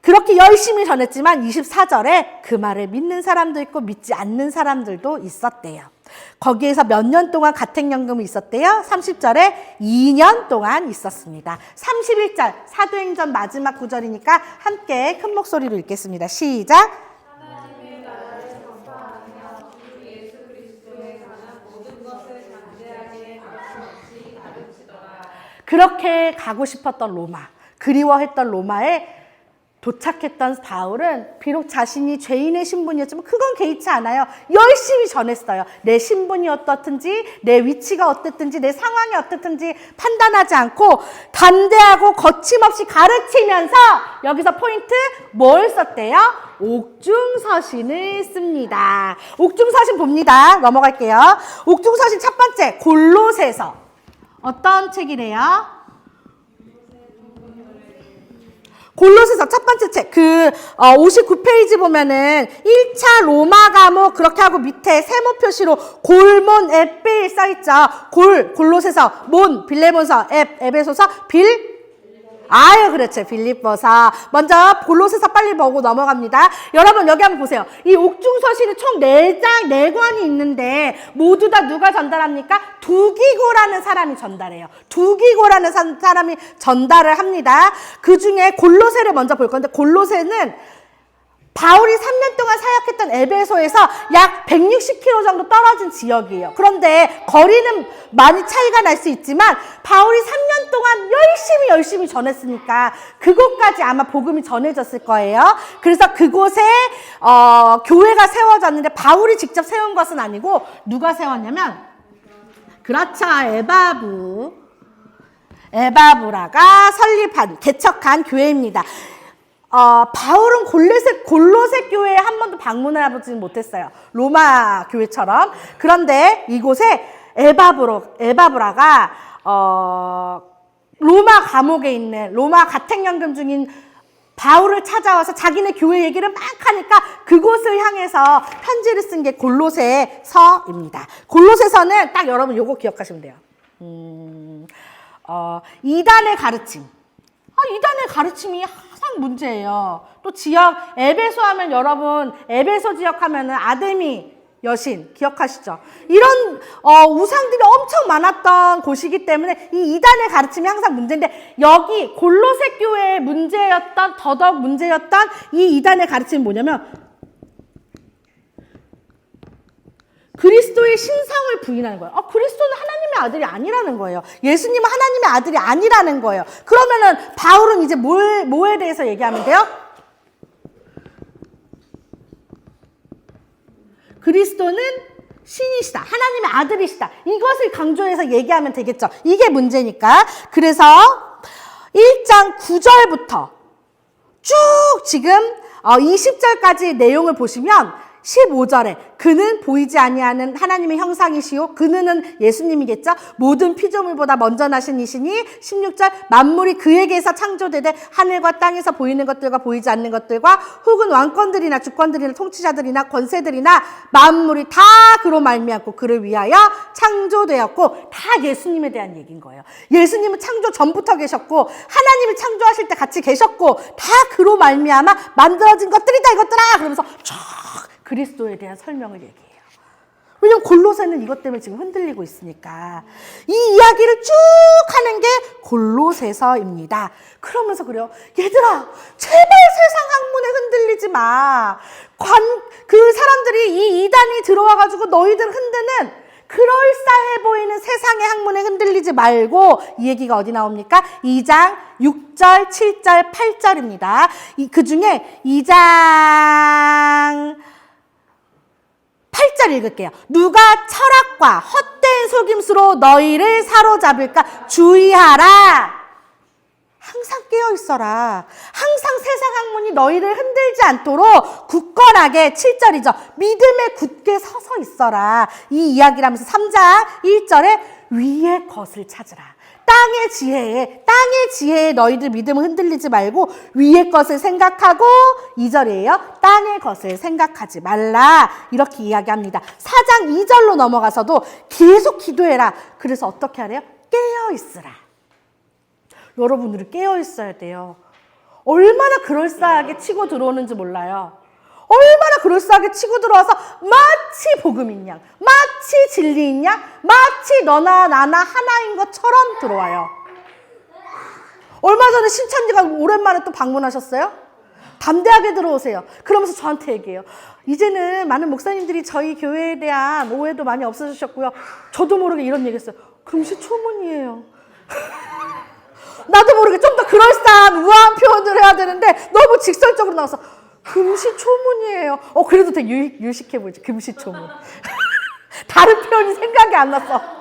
그렇게 열심히 전했지만 24절에 그 말을 믿는 사람도 있고 믿지 않는 사람들도 있었대요. 거기에서 몇 년 동안 가택연금이 있었대요? 30절에 2년 동안 있었습니다. 31절 사도행전 마지막 구절이니까 함께 큰 목소리로 읽겠습니다. 시작. 하나님의 나라를 전파하며 주 예수 그리스도에 관한 모든 것을 담대하게 거침없이 가르치더라. 그렇게 가고 싶었던 로마, 그리워했던 로마에 도착했던 바울은 비록 자신이 죄인의 신분이었지만 그건 개의치 않아요. 열심히 전했어요. 내 신분이 어떻든지, 내 위치가 어떻든지, 내 상황이 어떻든지 판단하지 않고 담대하고 거침없이 가르치면서 여기서 포인트 뭘 썼대요? 옥중서신을 씁니다. 옥중서신 봅니다. 넘어갈게요. 옥중서신 첫 번째 골로새서. 어떤 책이래요? 골로새서 첫 번째 책, 59페이지 보면은 1차 로마 과목 그렇게 하고 밑에 세모 표시로 골몬 앱빌 써있죠. 골로새서, 몬, 빌레몬서, 에베소서, 아유, 그렇죠. 빌립보서. 먼저 골로새서 빨리 보고 넘어갑니다. 여러분, 여기 한번 보세요. 이 옥중서신은 총 4권이 있는데 모두 다 누가 전달합니까? 두기고라는 사람이 전달해요. 두기고라는 사람이 전달을 합니다. 그 중에 골로새를 먼저 볼 건데, 골로새는 바울이 3년 동안 사역했던 에베소에서 약 160km 정도 떨어진 지역이에요. 그런데 거리는 많이 차이가 날 수 있지만 바울이 3년 동안 열심히 전했으니까 그곳까지 아마 복음이 전해졌을 거예요. 그래서 그곳에 교회가 세워졌는데 바울이 직접 세운 것은 아니고 누가 세웠냐면 그렇죠. 에바브라가 개척한 교회입니다. 바울은 골로새 교회에 한 번도 방문을 해보지는 못했어요. 로마 교회처럼. 그런데 이곳에 에바브라가 로마 감옥에 있는 로마 가택연금 중인 바울을 찾아와서 자기네 교회 얘기를 막 하니까 그곳을 향해서 편지를 쓴 게 골로새서입니다. 골로새서는 딱 여러분 요거 기억하시면 돼요. 이단의 가르침. 이단의 가르침이 항상 문제예요. 또 지역, 에베소 하면 여러분, 에베소 지역 하면은 아데미 여신 기억하시죠? 이런 우상들이 엄청 많았던 곳이기 때문에 이 이단의 가르침이 항상 문제인데 여기 골로새 교회의 더더욱 문제였던 이 이단의 가르침이 뭐냐면 그리스도의 신성을 부인하는 거예요. 그리스도는 하나님의 아들이 아니라는 거예요. 예수님은 하나님의 아들이 아니라는 거예요. 그러면은 바울은 이제 뭐에 대해서 얘기하면 돼요? 그리스도는 신이시다. 하나님의 아들이시다. 이것을 강조해서 얘기하면 되겠죠. 이게 문제니까. 그래서 1장 9절부터 쭉 지금 20절까지 내용을 보시면 15절에 그는 보이지 아니하는 하나님의 형상이시오. 그는 예수님이겠죠. 모든 피조물보다 먼저 나신 이시니 16절 만물이 그에게서 창조되되 하늘과 땅에서 보이는 것들과 보이지 않는 것들과 혹은 왕권들이나 주권들이나 통치자들이나 권세들이나 만물이 다 그로 말미암고 그를 위하여 창조되었고 다 예수님에 대한 얘기인 거예요. 예수님은 창조 전부터 계셨고 하나님이 창조하실 때 같이 계셨고 다 그로 말미암아 만들어진 것들이다 이것들아 그러면서 쫙 그리스도에 대한 설명을 얘기해요. 왜냐면 골로새는 이것 때문에 지금 흔들리고 있으니까. 이 이야기를 쭉 하는 게 골로새서입니다. 그러면서 그래요. 얘들아, 제발 세상 학문에 흔들리지 마. 그 사람들이 이 이단이 들어와가지고 너희들 흔드는 그럴싸해 보이는 세상의 학문에 흔들리지 말고 이 얘기가 어디 나옵니까? 2장 6절, 7절, 8절입니다. 그 중에 2장 8절 읽을게요. 누가 철학과 헛된 속임수로 너희를 사로잡을까 주의하라. 항상 깨어있어라. 항상 세상 학문이 너희를 흔들지 않도록 굳건하게 7절이죠. 믿음에 굳게 서서 있어라. 이 이야기를 하면서 3장 1절에 위의 것을 찾으라. 땅의 지혜에 너희들 믿음을 흔들리지 말고 위의 것을 생각하고 2절이에요. 땅의 것을 생각하지 말라. 이렇게 이야기합니다. 4장 2절로 넘어가서도 계속 기도해라. 그래서 어떻게 하래요? 깨어있으라. 여러분들이 깨어있어야 돼요. 얼마나 그럴싸하게 치고 들어오는지 몰라요. 얼마나 그럴싸하게 치고 들어와서 마치 복음인 양, 마치 진리인 양, 마치 너나 나나 하나인 것처럼 들어와요. 얼마 전에 신천지가 오랜만에 또 방문하셨어요. 담대하게 들어오세요. 그러면서 저한테 얘기해요. 이제는 많은 목사님들이 저희 교회에 대한 오해도 많이 없어지셨고요. 저도 모르게 이런 얘기했어요. 금시초문이에요. 나도 모르게 좀 더 그럴싸한 우아한 표현을 해야 되는데 너무 직설적으로 나와서 금시초문이에요. 그래도 되게 유식해 보이지. 금시초문. 다른 표현이 생각이 안 났어.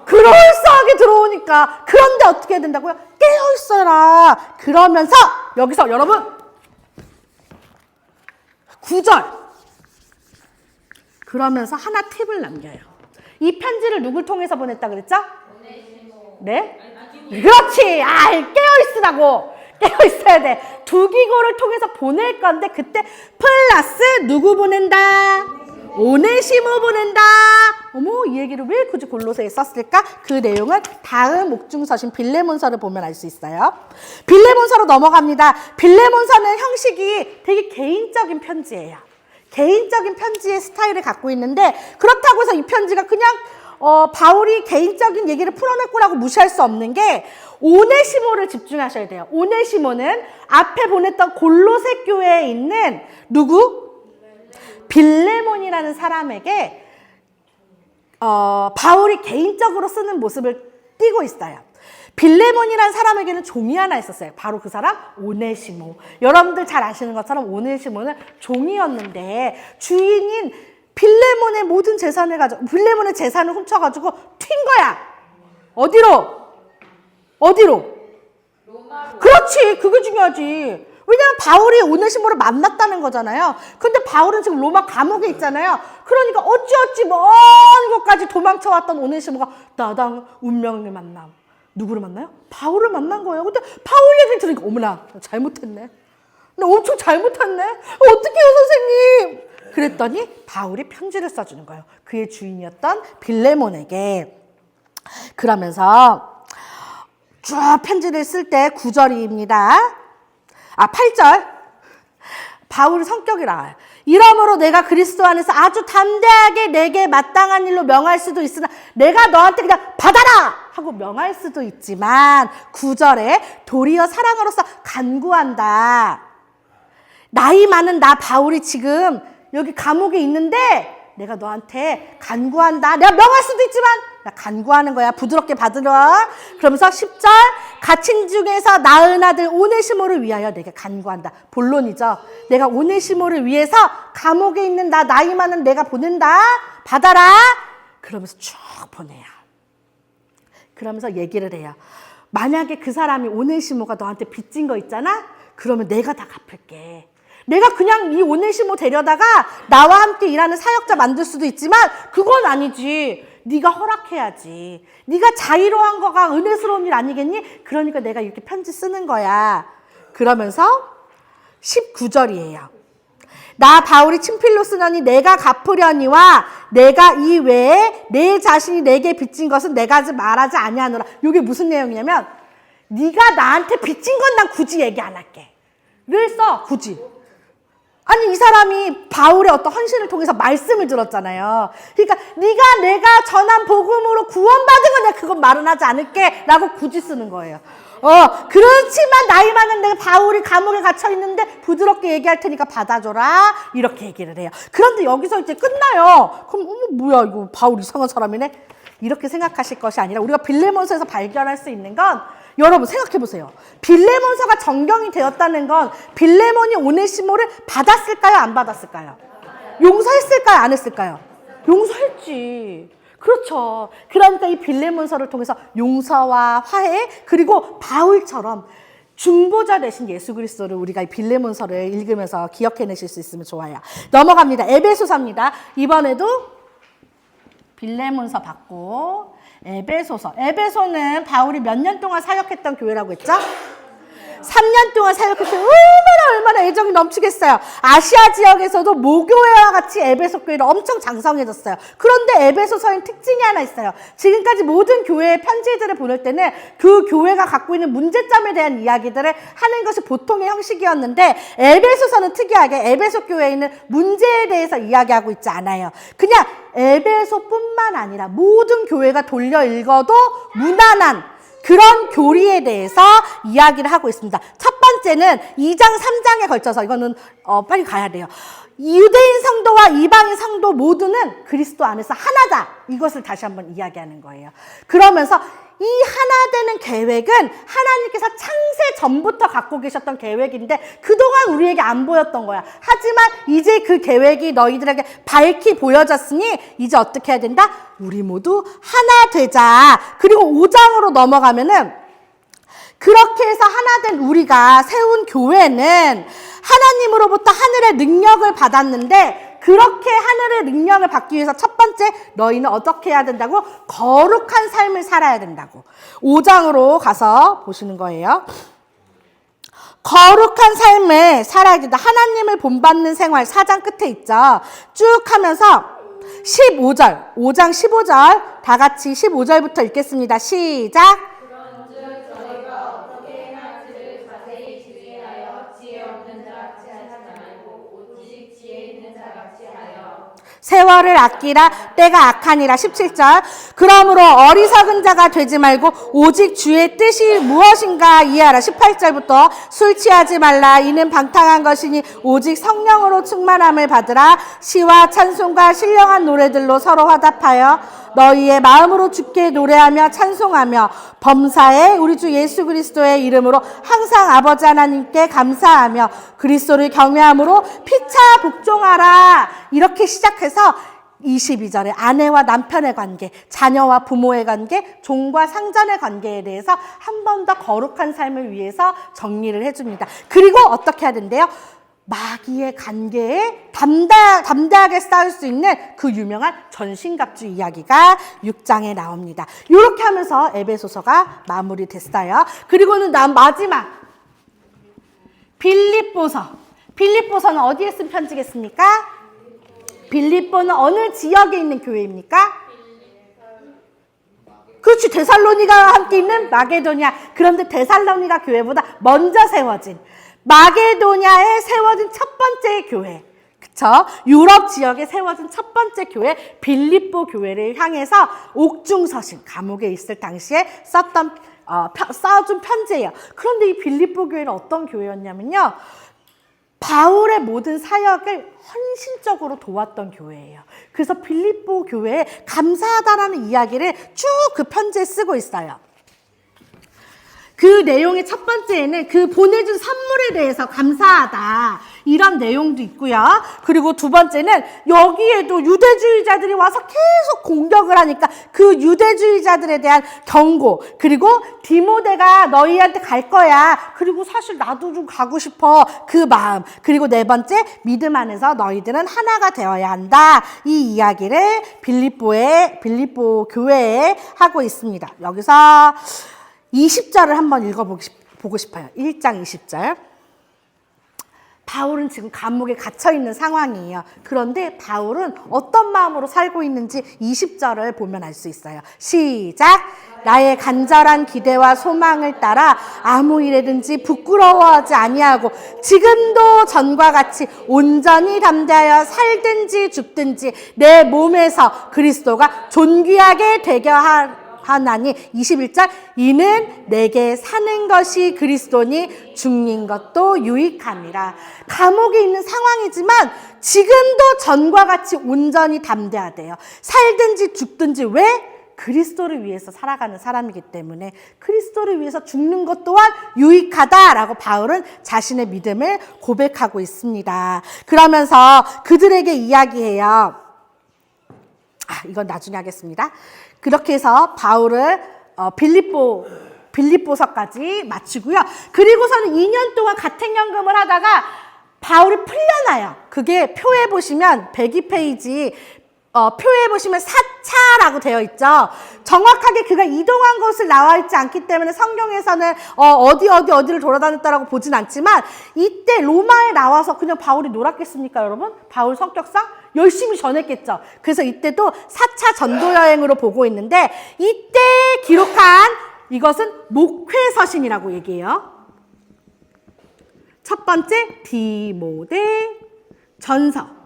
그럴싸하게 들어오니까. 그런데 어떻게 해야 된다고요? 깨어있어라. 그러면서 여기서 여러분 9절 그러면서 하나 팁을 남겨요. 이 편지를 누굴 통해서 보냈다 그랬죠? 네? 그렇지. 깨어있으라고. 깨어있어야 돼. 두기고를 통해서 보낼 건데 그때 플러스 누구 보낸다? 오네시모 보낸다. 어머, 이 얘기를 왜 굳이 골로새에 썼을까? 그 내용은 다음 목중서신 빌레몬서를 보면 알 수 있어요. 빌레몬서로 넘어갑니다. 빌레몬서는 형식이 되게 개인적인 편지예요. 개인적인 편지의 스타일을 갖고 있는데 그렇다고 해서 이 편지가 그냥 바울이 개인적인 얘기를 풀어낼 거라고 무시할 수 없는 게 오네시모를 집중하셔야 돼요. 오네시모는 앞에 보냈던 골로새 교회에 있는 누구? 빌레몬이라는 사람에게 바울이 개인적으로 쓰는 모습을 띠고 있어요. 빌레몬이라는 사람에게는 종이 하나 있었어요. 바로 그 사람 오네시모. 여러분들 잘 아시는 것처럼 오네시모는 종이었는데 주인인 빌레몬의 모든 재산을 빌레몬의 재산을 훔쳐가지고 튄 거야. 어디로? 로마로. 그렇지. 그게 중요하지. 왜냐면 바울이 오네시모를 만났다는 거잖아요. 근데 바울은 지금 로마 감옥에 있잖아요. 그러니까 어찌어찌 먼 곳까지 도망쳐왔던 오네시모가 나당 운명을 만남. 누구를 만나요? 바울을 만난 거예요. 근데 바울 얘기를 들으니까 어머나 잘못했네. 나 엄청 잘못했네. 어떡해요 선생님. 그랬더니 바울이 편지를 써주는 거예요. 그의 주인이었던 빌레몬에게. 그러면서 쭉 편지를 쓸 때 9절입니다. 8절. 바울의 성격이 나와요. 이러므로 내가 그리스도 안에서 아주 담대하게 내게 마땅한 일로 명할 수도 있으나 내가 너한테 그냥 받아라! 하고 명할 수도 있지만 9절에 도리어 사랑으로서 간구한다. 나이 많은 나 바울이 지금 여기 감옥에 있는데 내가 너한테 간구한다. 내가 명할 수도 있지만 나 간구하는 거야. 부드럽게 받으라. 그러면서 10절 갇힌 중에서 낳은 아들 오네시모를 위하여 내가 간구한다. 본론이죠. 내가 오네시모를 위해서 감옥에 있는 나이 많은 내가 보낸다. 받아라. 그러면서 쭉 보내요. 그러면서 얘기를 해요. 만약에 그 사람이 오네시모가 너한테 빚진 거 있잖아. 그러면 내가 다 갚을게. 내가 그냥 이 오네시모 데려다가 나와 함께 일하는 사역자 만들 수도 있지만 그건 아니지. 네가 허락해야지. 네가 자유로운 거가 은혜스러운 일 아니겠니? 그러니까 내가 이렇게 편지 쓰는 거야. 그러면서 19절이에요. 나 바울이 친필로 쓰노니 내가 갚으려니와 내가 이 외에 내 자신이 내게 빚진 것은 내가 말하지 아니하노라. 이게 무슨 내용이냐면 네가 나한테 빚진 건 난 굳이 얘기 안 할게. 를 써. 굳이. 아니 이 사람이 바울의 어떤 헌신을 통해서 말씀을 들었잖아요. 그러니까 네가 내가 전한 복음으로 구원받은 건 내가 그건 말은 하지 않을게 라고 굳이 쓰는 거예요. 그렇지만 나이 많은 내가 바울이 감옥에 갇혀 있는데 부드럽게 얘기할 테니까 받아줘라 이렇게 얘기를 해요. 그런데 여기서 이제 끝나요. 그럼 뭐야 이거 바울 이상한 사람이네 이렇게 생각하실 것이 아니라 우리가 빌레몬서에서 발견할 수 있는 건 여러분 생각해 보세요. 빌레몬서가 정경이 되었다는 건 빌레몬이 오네시모를 받았을까요? 안 받았을까요? 용서했을까요? 안 했을까요? 용서했지. 그렇죠. 그러니까 이 빌레몬서를 통해서 용서와 화해 그리고 바울처럼 중보자 되신 예수 그리스도를 우리가 이 빌레몬서를 읽으면서 기억해내실 수 있으면 좋아요. 넘어갑니다. 에베소서입니다. 이번에도 빌레몬서 받고 에베소서. 에베소는 바울이 몇 년 동안 사역했던 교회라고 했죠? 3년 동안 사역했어요. 얼마나 얼마나 애정이 넘치겠어요. 아시아 지역에서도 모교회와 같이 에베소 교회를 엄청 장성해졌어요. 그런데 에베소서엔 특징이 하나 있어요. 지금까지 모든 교회에 편지들을 보낼 때는 그 교회가 갖고 있는 문제점에 대한 이야기들을 하는 것이 보통의 형식이었는데, 에베소서는 특이하게 에베소 교회에 있는 문제에 대해서 이야기하고 있지 않아요. 그냥 에베소뿐만 아니라 모든 교회가 돌려 읽어도 무난한 그런 교리에 대해서 이야기를 하고 있습니다. 첫 번째는 2장, 3장에 걸쳐서, 이거는 빨리 가야 돼요. 유대인 성도와 이방인 성도 모두는 그리스도 안에서 하나다. 이것을 다시 한번 이야기하는 거예요. 그러면서 이 하나 되는 계획은 하나님께서 창세 전부터 갖고 계셨던 계획인데 그동안 우리에게 안 보였던 거야. 하지만 이제 그 계획이 너희들에게 밝히 보여졌으니 이제 어떻게 해야 된다? 우리 모두 하나 되자. 그리고 5장으로 넘어가면은 그렇게 해서 하나 된 우리가 세운 교회는 하나님으로부터 하늘의 능력을 받았는데, 그렇게 하늘의 능력을 받기 위해서 첫 번째, 너희는 어떻게 해야 된다고? 거룩한 삶을 살아야 된다고. 5장으로 가서 보시는 거예요. 거룩한 삶을 살아야 된다. 하나님을 본받는 생활, 4장 끝에 있죠. 쭉 하면서 15절, 5장 15절, 다 같이 15절부터 읽겠습니다. 시작. 그런즉 저희가 어떻게 행할지를 자세히 주의하여 지혜 없는 자 같이 하지 말고 오직 지혜 있는 자 같이 하여 세월을 아끼라, 때가 악하니라. 17절. 그러므로 어리석은 자가 되지 말고 오직 주의 뜻이 무엇인가 이해하라. 18절부터 술 취하지 말라. 이는 방탕한 것이니 오직 성령으로 충만함을 받으라. 시와 찬송과 신령한 노래들로 서로 화답하여 너희의 마음으로 주께 노래하며 찬송하며 범사에 우리 주 예수 그리스도의 이름으로 항상 아버지 하나님께 감사하며 그리스도를 경외함으로 피차 복종하라. 이렇게 시작해서 22절에 아내와 남편의 관계, 자녀와 부모의 관계, 종과 상전의 관계에 대해서 한 번 더 거룩한 삶을 위해서 정리를 해줍니다. 그리고 어떻게 해야 된대요? 마귀의 관계에 담대하게 싸울 수 있는 그 유명한 전신갑주 이야기가 6장에 나옵니다. 이렇게 하면서 에베소서가 마무리됐어요. 그리고는 마지막 빌립보서. 빌립보서는 어디에 쓴 편지겠습니까? 빌립보는 어느 지역에 있는 교회입니까? 그렇지, 데살로니가와 함께 있는 마게도냐. 그런데 데살로니가 교회보다 먼저 세워진, 마게도냐에 세워진 첫 번째 교회, 그쵸? 유럽 지역에 세워진 첫 번째 교회 빌립보 교회를 향해서 옥중서신, 감옥에 있을 당시에 써준 편지예요. 그런데 이 빌립보 교회는 어떤 교회였냐면요, 바울의 모든 사역을 헌신적으로 도왔던 교회예요. 그래서 빌립보 교회에 감사하다라는 이야기를 쭉 그 편지에 쓰고 있어요. 그 내용의 첫 번째에는 그 보내준 선물에 대해서 감사하다, 이런 내용도 있고요. 그리고 두 번째는 여기에도 유대주의자들이 와서 계속 공격을 하니까 그 유대주의자들에 대한 경고, 그리고 디모데가 너희한테 갈 거야, 그리고 사실 나도 좀 가고 싶어, 그 마음, 그리고 네 번째, 믿음 안에서 너희들은 하나가 되어야 한다, 이 이야기를 빌립보 교회에 하고 있습니다. 여기서 20절을 한번 읽어보고 싶어요. 1장 20절. 바울은 지금 감옥에 갇혀있는 상황이에요. 그런데 바울은 어떤 마음으로 살고 있는지 20절을 보면 알 수 있어요. 시작! 나의 간절한 기대와 소망을 따라 아무 일에든지 부끄러워하지 아니하고 지금도 전과 같이 온전히 담대하여 살든지 죽든지 내 몸에서 그리스도가 존귀하게 되게 하나니. 21절. 이는 내게 사는 것이 그리스도니 죽는 것도 유익함이라. 감옥에 있는 상황이지만 지금도 전과 같이 온전히 담대하대요. 살든지 죽든지. 왜? 그리스도를 위해서 살아가는 사람이기 때문에 그리스도를 위해서 죽는 것 또한 유익하다라고 바울은 자신의 믿음을 고백하고 있습니다. 그러면서 그들에게 이야기해요. 이건 나중에 하겠습니다. 그렇게 해서 바울을 빌립보서까지 마치고요. 그리고서는 2년 동안 가택연금을 하다가 바울이 풀려나요. 그게 표에 보시면 102페이지 표에 보시면 사차라고 되어 있죠. 정확하게 그가 이동한 곳을 나와 있지 않기 때문에 성경에서는 어디를 돌아다녔다라고 보진 않지만 이때 로마에 나와서 그냥 바울이 놀았겠습니까, 여러분? 바울 성격상 열심히 전했겠죠. 그래서 이때도 4차 전도 여행으로 보고 있는데 이때 기록한 이것은 목회서신이라고 얘기해요. 첫 번째 디모데 전서.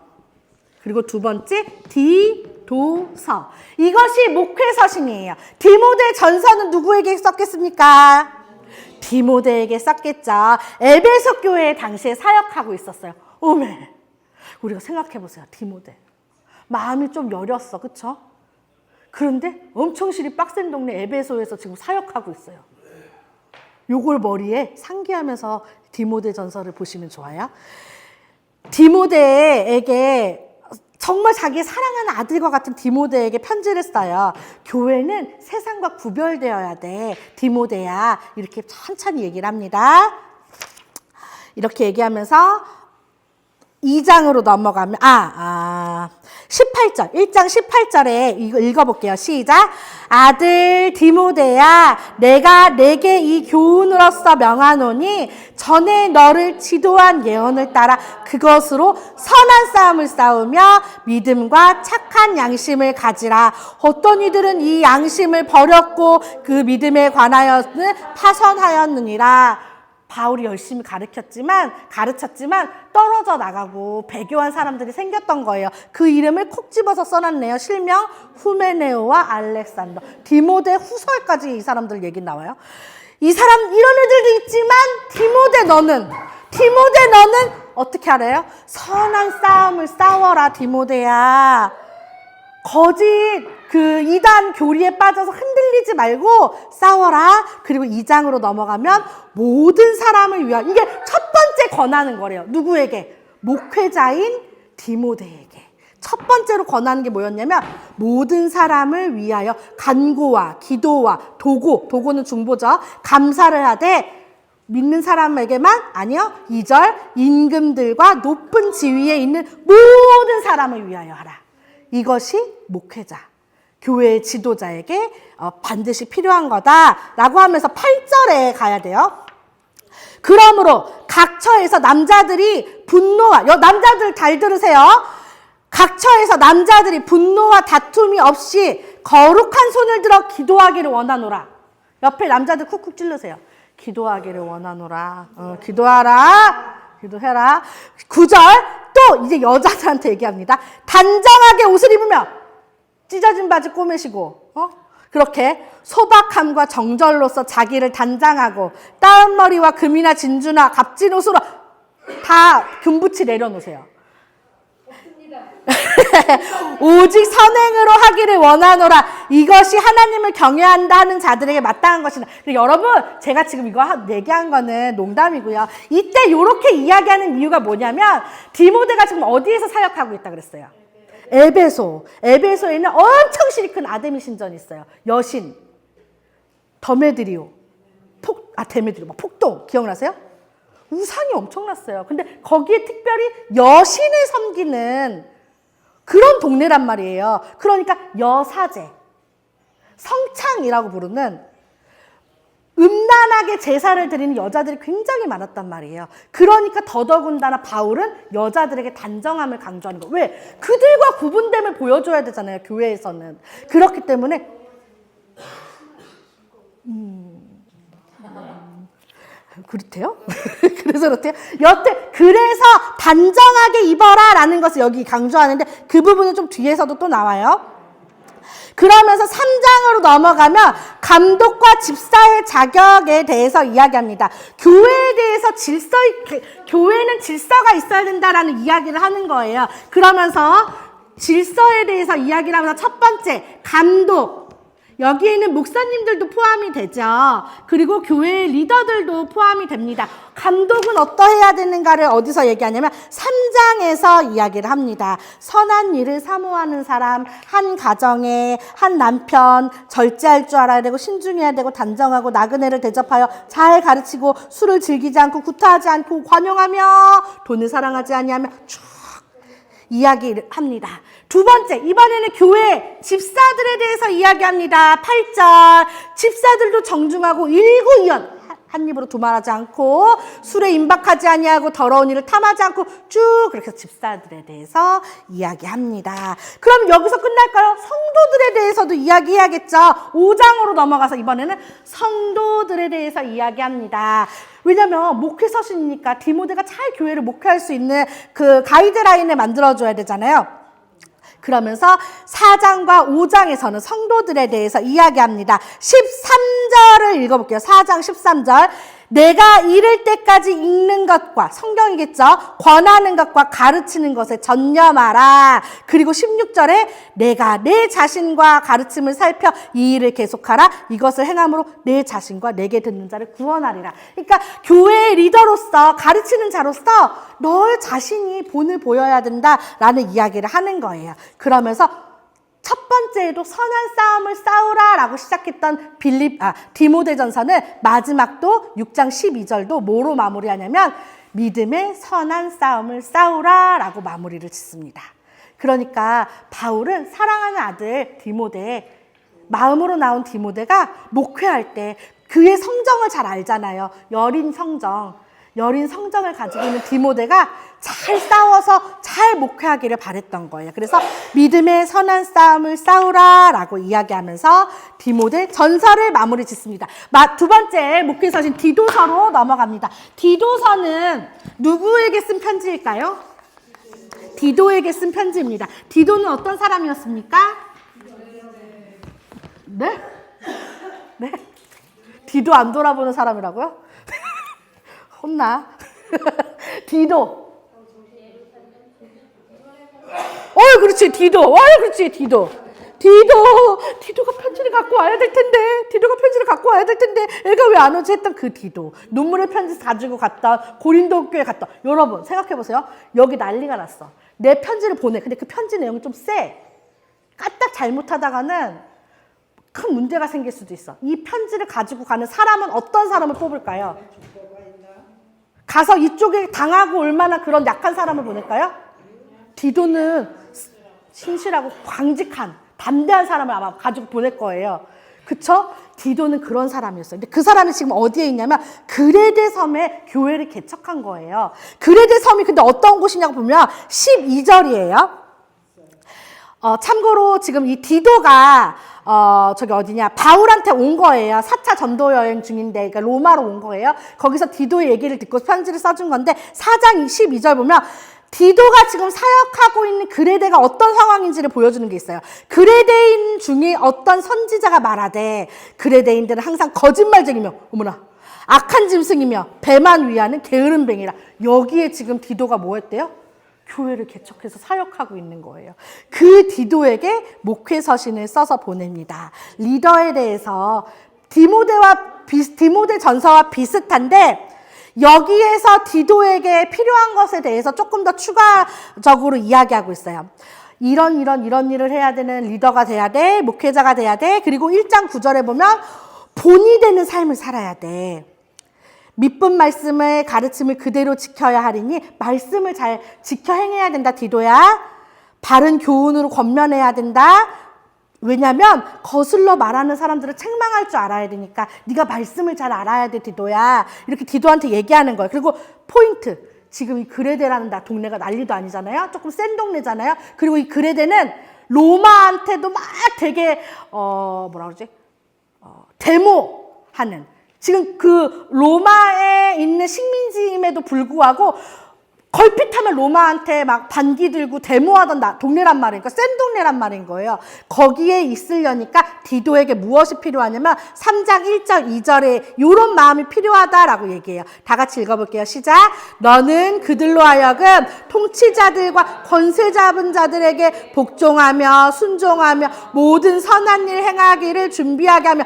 그리고 두 번째 디도서. 이것이 목회서신이에요. 디모데 전서는 누구에게 썼겠습니까? 디모데에게 썼겠죠. 에베소 교회에 당시에 사역하고 있었어요. 오메. 우리가 생각해 보세요. 디모데. 마음이 좀 여렸어. 그쵸? 그런데 엄청 실이 빡센 동네 에베소에서 지금 사역하고 있어요. 요걸 머리에 상기하면서 디모데 전서를 보시면 좋아요. 디모데에게 정말 자기의 사랑하는 아들과 같은 디모데에게 편지를 써요. 교회는 세상과 구별되어야 돼. 디모데야. 이렇게 천천히 얘기를 합니다. 이렇게 얘기하면서 2장으로 넘어가면 18절 1장 18절에 이거 읽어볼게요. 시작. 아들 디모데야 내가 내게 이 교훈으로서 명하노니 전에 너를 지도한 예언을 따라 그것으로 선한 싸움을 싸우며 믿음과 착한 양심을 가지라. 어떤 이들은 이 양심을 버렸고 그 믿음에 관하여는 파선하였느니라. 바울이 열심히 가르쳤지만 떨어져 나가고 배교한 사람들이 생겼던 거예요. 그 이름을 콕 집어서 써놨네요. 실명 후메네오와 알렉산더. 디모데 후서까지 이 사람들 얘기 나와요. 이 사람 이런 애들도 있지만 디모데 너는 어떻게 알아요? 선한 싸움을 싸워라 디모데야. 거짓 그 이단 교리에 빠져서 흔들리지 말고 싸워라. 그리고 2장으로 넘어가면 모든 사람을 위하여. 이게 첫 번째 권하는 거래요. 누구에게? 목회자인 디모데에게. 첫 번째로 권하는 게 뭐였냐면 모든 사람을 위하여 간구와 기도와 도고는 중보죠. 감사를 하되 믿는 사람에게만 아니요. 2절 임금들과 높은 지위에 있는 모든 사람을 위하여 하라. 이것이 목회자, 교회의 지도자에게 반드시 필요한 거다라고 하면서 8절에 가야 돼요. 그러므로 각 처에서 남자들이 남자들 잘 들으세요. 각 처에서 남자들이 분노와 다툼이 없이 거룩한 손을 들어 기도하기를 원하노라. 옆에 남자들 쿡쿡 찔르세요. 기도하기를 원하노라. 기도해라. 9절 또 이제 여자들한테 얘기합니다. 단정하게 옷을 입으며 찢어진 바지 꼬매시고 그렇게 소박함과 정절로서 자기를 단장하고 따은 머리와 금이나 진주나 값진 옷으로 다 금붙이 내려놓으세요. 오직 선행으로 하기를 원하노라. 이것이 하나님을 경외한다는 자들에게 마땅한 것이다. 여러분 제가 지금 이거 얘기한 거는 농담이고요. 이때 이렇게 이야기하는 이유가 뭐냐면 디모데가 지금 어디에서 사역하고 있다 그랬어요? 에베소에는 엄청 실이 큰 아데미 신전이 있어요. 여신 데메드리오 폭동 기억나세요? 우상이 엄청났어요. 근데 거기에 특별히 여신을 섬기는 그런 동네란 말이에요. 그러니까 여사제, 성창이라고 부르는 음란하게 제사를 드리는 여자들이 굉장히 많았단 말이에요. 그러니까 더더군다나 바울은 여자들에게 단정함을 강조하는 거예요. 왜? 그들과 구분됨을 보여줘야 되잖아요. 교회에서는. 그렇기 때문에 그렇대요? 그래서 그렇대요? 그래서 단정하게 입어라 라는 것을 여기 강조하는데 그 부분은 좀 뒤에서도 또 나와요. 그러면서 3장으로 넘어가면 감독과 집사의 자격에 대해서 이야기합니다. 교회에 대해서 교회는 질서가 있어야 된다라는 이야기를 하는 거예요. 그러면서 질서에 대해서 이야기를 하면서 첫 번째, 감독. 여기에는 목사님들도 포함이 되죠. 그리고 교회의 리더들도 포함이 됩니다. 감독은 어떠해야 되는가를 어디서 얘기하냐면 3장에서 이야기를 합니다. 선한 일을 사모하는 사람, 한 가정에 한 남편, 절제할 줄 알아야 되고 신중해야 되고 단정하고 나그네를 대접하여 잘 가르치고 술을 즐기지 않고 구타하지 않고 관용하며 돈을 사랑하지 아니하며 쭉 이야기합니다. 두 번째, 이번에는 교회 집사들에 대해서 이야기합니다. 8절, 집사들도 정중하고 일구이연, 한 입으로 두말하지 않고 술에 임박하지 아니하고 더러운 일을 탐하지 않고 쭉 그렇게 집사들에 대해서 이야기합니다. 그럼 여기서 끝날까요? 성도들에 대해서도 이야기해야겠죠. 5장으로 넘어가서 이번에는 성도들에 대해서 이야기합니다. 왜냐면 목회 서신이니까 디모데가 잘 교회를 목회할 수 있는 그 가이드라인을 만들어줘야 되잖아요. 그러면서 4장과 5장에서는 성도들에 대해서 이야기합니다. 13절을 읽어볼게요. 4장 13절. 내가 이를 때까지 읽는 것과, 성경이겠죠? 권하는 것과 가르치는 것에 전념하라. 그리고 16절에 내가 내 자신과 가르침을 살펴 이 일을 계속하라. 이것을 행함으로 내 자신과 내게 듣는 자를 구원하리라. 그러니까 교회의 리더로서, 가르치는 자로서 너 자신이 본을 보여야 된다라는 이야기를 하는 거예요. 그러면서 첫 번째에도 선한 싸움을 싸우라라고 시작했던 디모데전서는 마지막도 6장 12절도 뭐로 마무리하냐면 믿음의 선한 싸움을 싸우라라고 마무리를 짓습니다. 그러니까 바울은 사랑하는 아들 디모데, 마음으로 나온 디모데가 목회할 때 그의 성정을 잘 알잖아요. 여린 성정을 가지고 있는 디모데가 잘 싸워서 잘 목회하기를 바랬던 거예요. 그래서 믿음의 선한 싸움을 싸우라라고 이야기하면서 디모데 전서를 마무리 짓습니다. 두 번째 목회서신 디도서로 넘어갑니다. 디도서는 누구에게 쓴 편지일까요? 디도에게 쓴 편지입니다. 디도는 어떤 사람이었습니까? 네? 네? 디도 안 돌아보는 사람이라고요? 혼나. 디도. 그렇지, 디도. 그렇지, 디도. 디도가 편지를 갖고 와야 될 텐데. 애가 왜 안 오지 했던 그 디도. 눈물의 편지 가지고 갔다. 고린도 교회 갔다. 여러분, 생각해보세요. 여기 난리가 났어. 내 편지를 보내. 근데 그 편지 내용이 좀 세. 까딱 잘못하다가는 큰 문제가 생길 수도 있어. 이 편지를 가지고 가는 사람은 어떤 사람을 뽑을까요? 가서 이쪽에 당하고 얼마나 그런 약한 사람을 보낼까요? 디도는 신실하고 광직한, 담대한 사람을 아마 가지고 보낼 거예요. 그쵸? 디도는 그런 사람이었어요. 근데 그 사람이 지금 어디에 있냐면 그레데 섬에 교회를 개척한 거예요. 그레데 섬이 근데 어떤 곳이냐고 보면 12절이에요. 참고로 지금 이 디도가 저기 어디냐, 바울한테 온 거예요. 4차 전도 여행 중인데, 그러니까 로마로 온 거예요. 거기서 디도의 얘기를 듣고 편지를 써준 건데, 4장 22절 보면 디도가 지금 사역하고 있는 그레데가 어떤 상황인지를 보여주는 게 있어요. 그레데인 중에 어떤 선지자가 말하되 그레데인들은 항상 거짓말쟁이며, 어머나, 악한 짐승이며 배만 위하는 게으름뱅이라. 여기에 지금 디도가 뭐 했대요? 교회를 개척해서 사역하고 있는 거예요. 그 디도에게 목회 서신을 써서 보냅니다. 리더에 대해서 디모데 전서와 비슷한데 여기에서 디도에게 필요한 것에 대해서 조금 더 추가적으로 이야기하고 있어요. 이런 일을 해야 되는 리더가 돼야 돼. 목회자가 돼야 돼. 그리고 1장 9절에 보면 본이 되는 삶을 살아야 돼. 믿은 말씀의 가르침을 그대로 지켜야 하리니 말씀을 잘 지켜 행해야 된다, 디도야. 바른 교훈으로 권면해야 된다. 왜냐면 거슬러 말하는 사람들을 책망할 줄 알아야 되니까 네가 말씀을 잘 알아야 돼, 디도야. 이렇게 디도한테 얘기하는 거예요. 그리고 포인트. 지금 이 그레데라는 동네가 난리도 아니잖아요. 조금 센 동네잖아요. 그리고 이 그레데는 로마한테도 막 되게 데모하는, 지금 그 로마에 있는 식민지임에도 불구하고 걸핏하면 로마한테 막 반기 들고 데모하던 동네란 말이에요. 그러니까 센 동네란 말인 거예요. 거기에 있으려니까 디도에게 무엇이 필요하냐면 3장 1절 2절에 이런 마음이 필요하다라고 얘기해요. 다 같이 읽어볼게요. 시작. 너는 그들로 하여금 통치자들과 권세 잡은 자들에게 복종하며 순종하며 모든 선한 일 행하기를 준비하게 하며,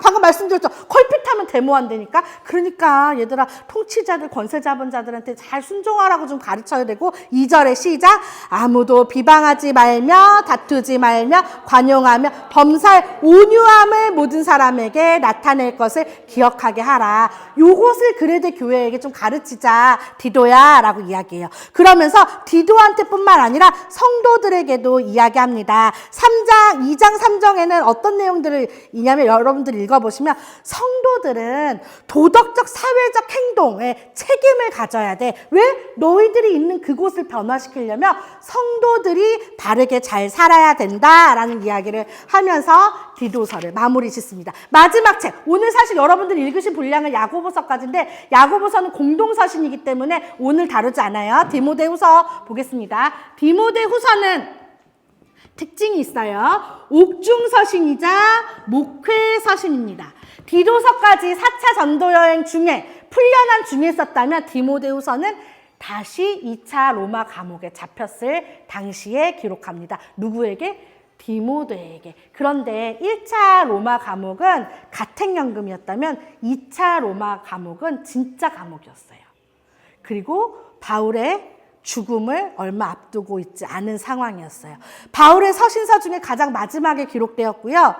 방금 말씀드렸죠. 걸핏하면 데모한다니까. 그러니까 얘들아, 통치자들 권세 잡은 자들한테 잘 순종하라고 좀 가르쳐야 되고 2절의 시작 아무도 비방하지 말며 다투지 말며 관용하며 범사에 온유함을 모든 사람에게 나타낼 것을 기억하게 하라. 요것을 그레데 교회에게 좀 가르치자 디도야 라고 이야기해요. 그러면서 디도한테뿐만 아니라 성도들에게도 이야기합니다. 2장 3정에는 어떤 내용들을 있냐면 여러분들 읽어보시면 성도들은 도덕적 사회적 행동에 책임을 가져야 돼. 왜? 너희들이 있는 그곳을 변화시키려면 성도들이 바르게 잘 살아야 된다라는 이야기를 하면서 디도서를 마무리 짓습니다. 마지막 책, 오늘 사실 여러분들이 읽으신 분량은 야고보서까지인데 야고보서는 공동서신이기 때문에 오늘 다루지 않아요. 디모데후서 보겠습니다. 디모데후서는 특징이 있어요. 옥중서신이자 목회서신입니다. 디도서까지 4차 전도여행 중에 풀려난 중에 썼다면 디모데후서는 다시 2차 로마 감옥에 잡혔을 당시에 기록합니다. 누구에게? 디모데에게. 그런데 1차 로마 감옥은 가택연금이었다면 2차 로마 감옥은 진짜 감옥이었어요. 그리고 바울의 죽음을 얼마 앞두고 있지 않은 상황이었어요. 바울의 서신서 중에 가장 마지막에 기록되었고요.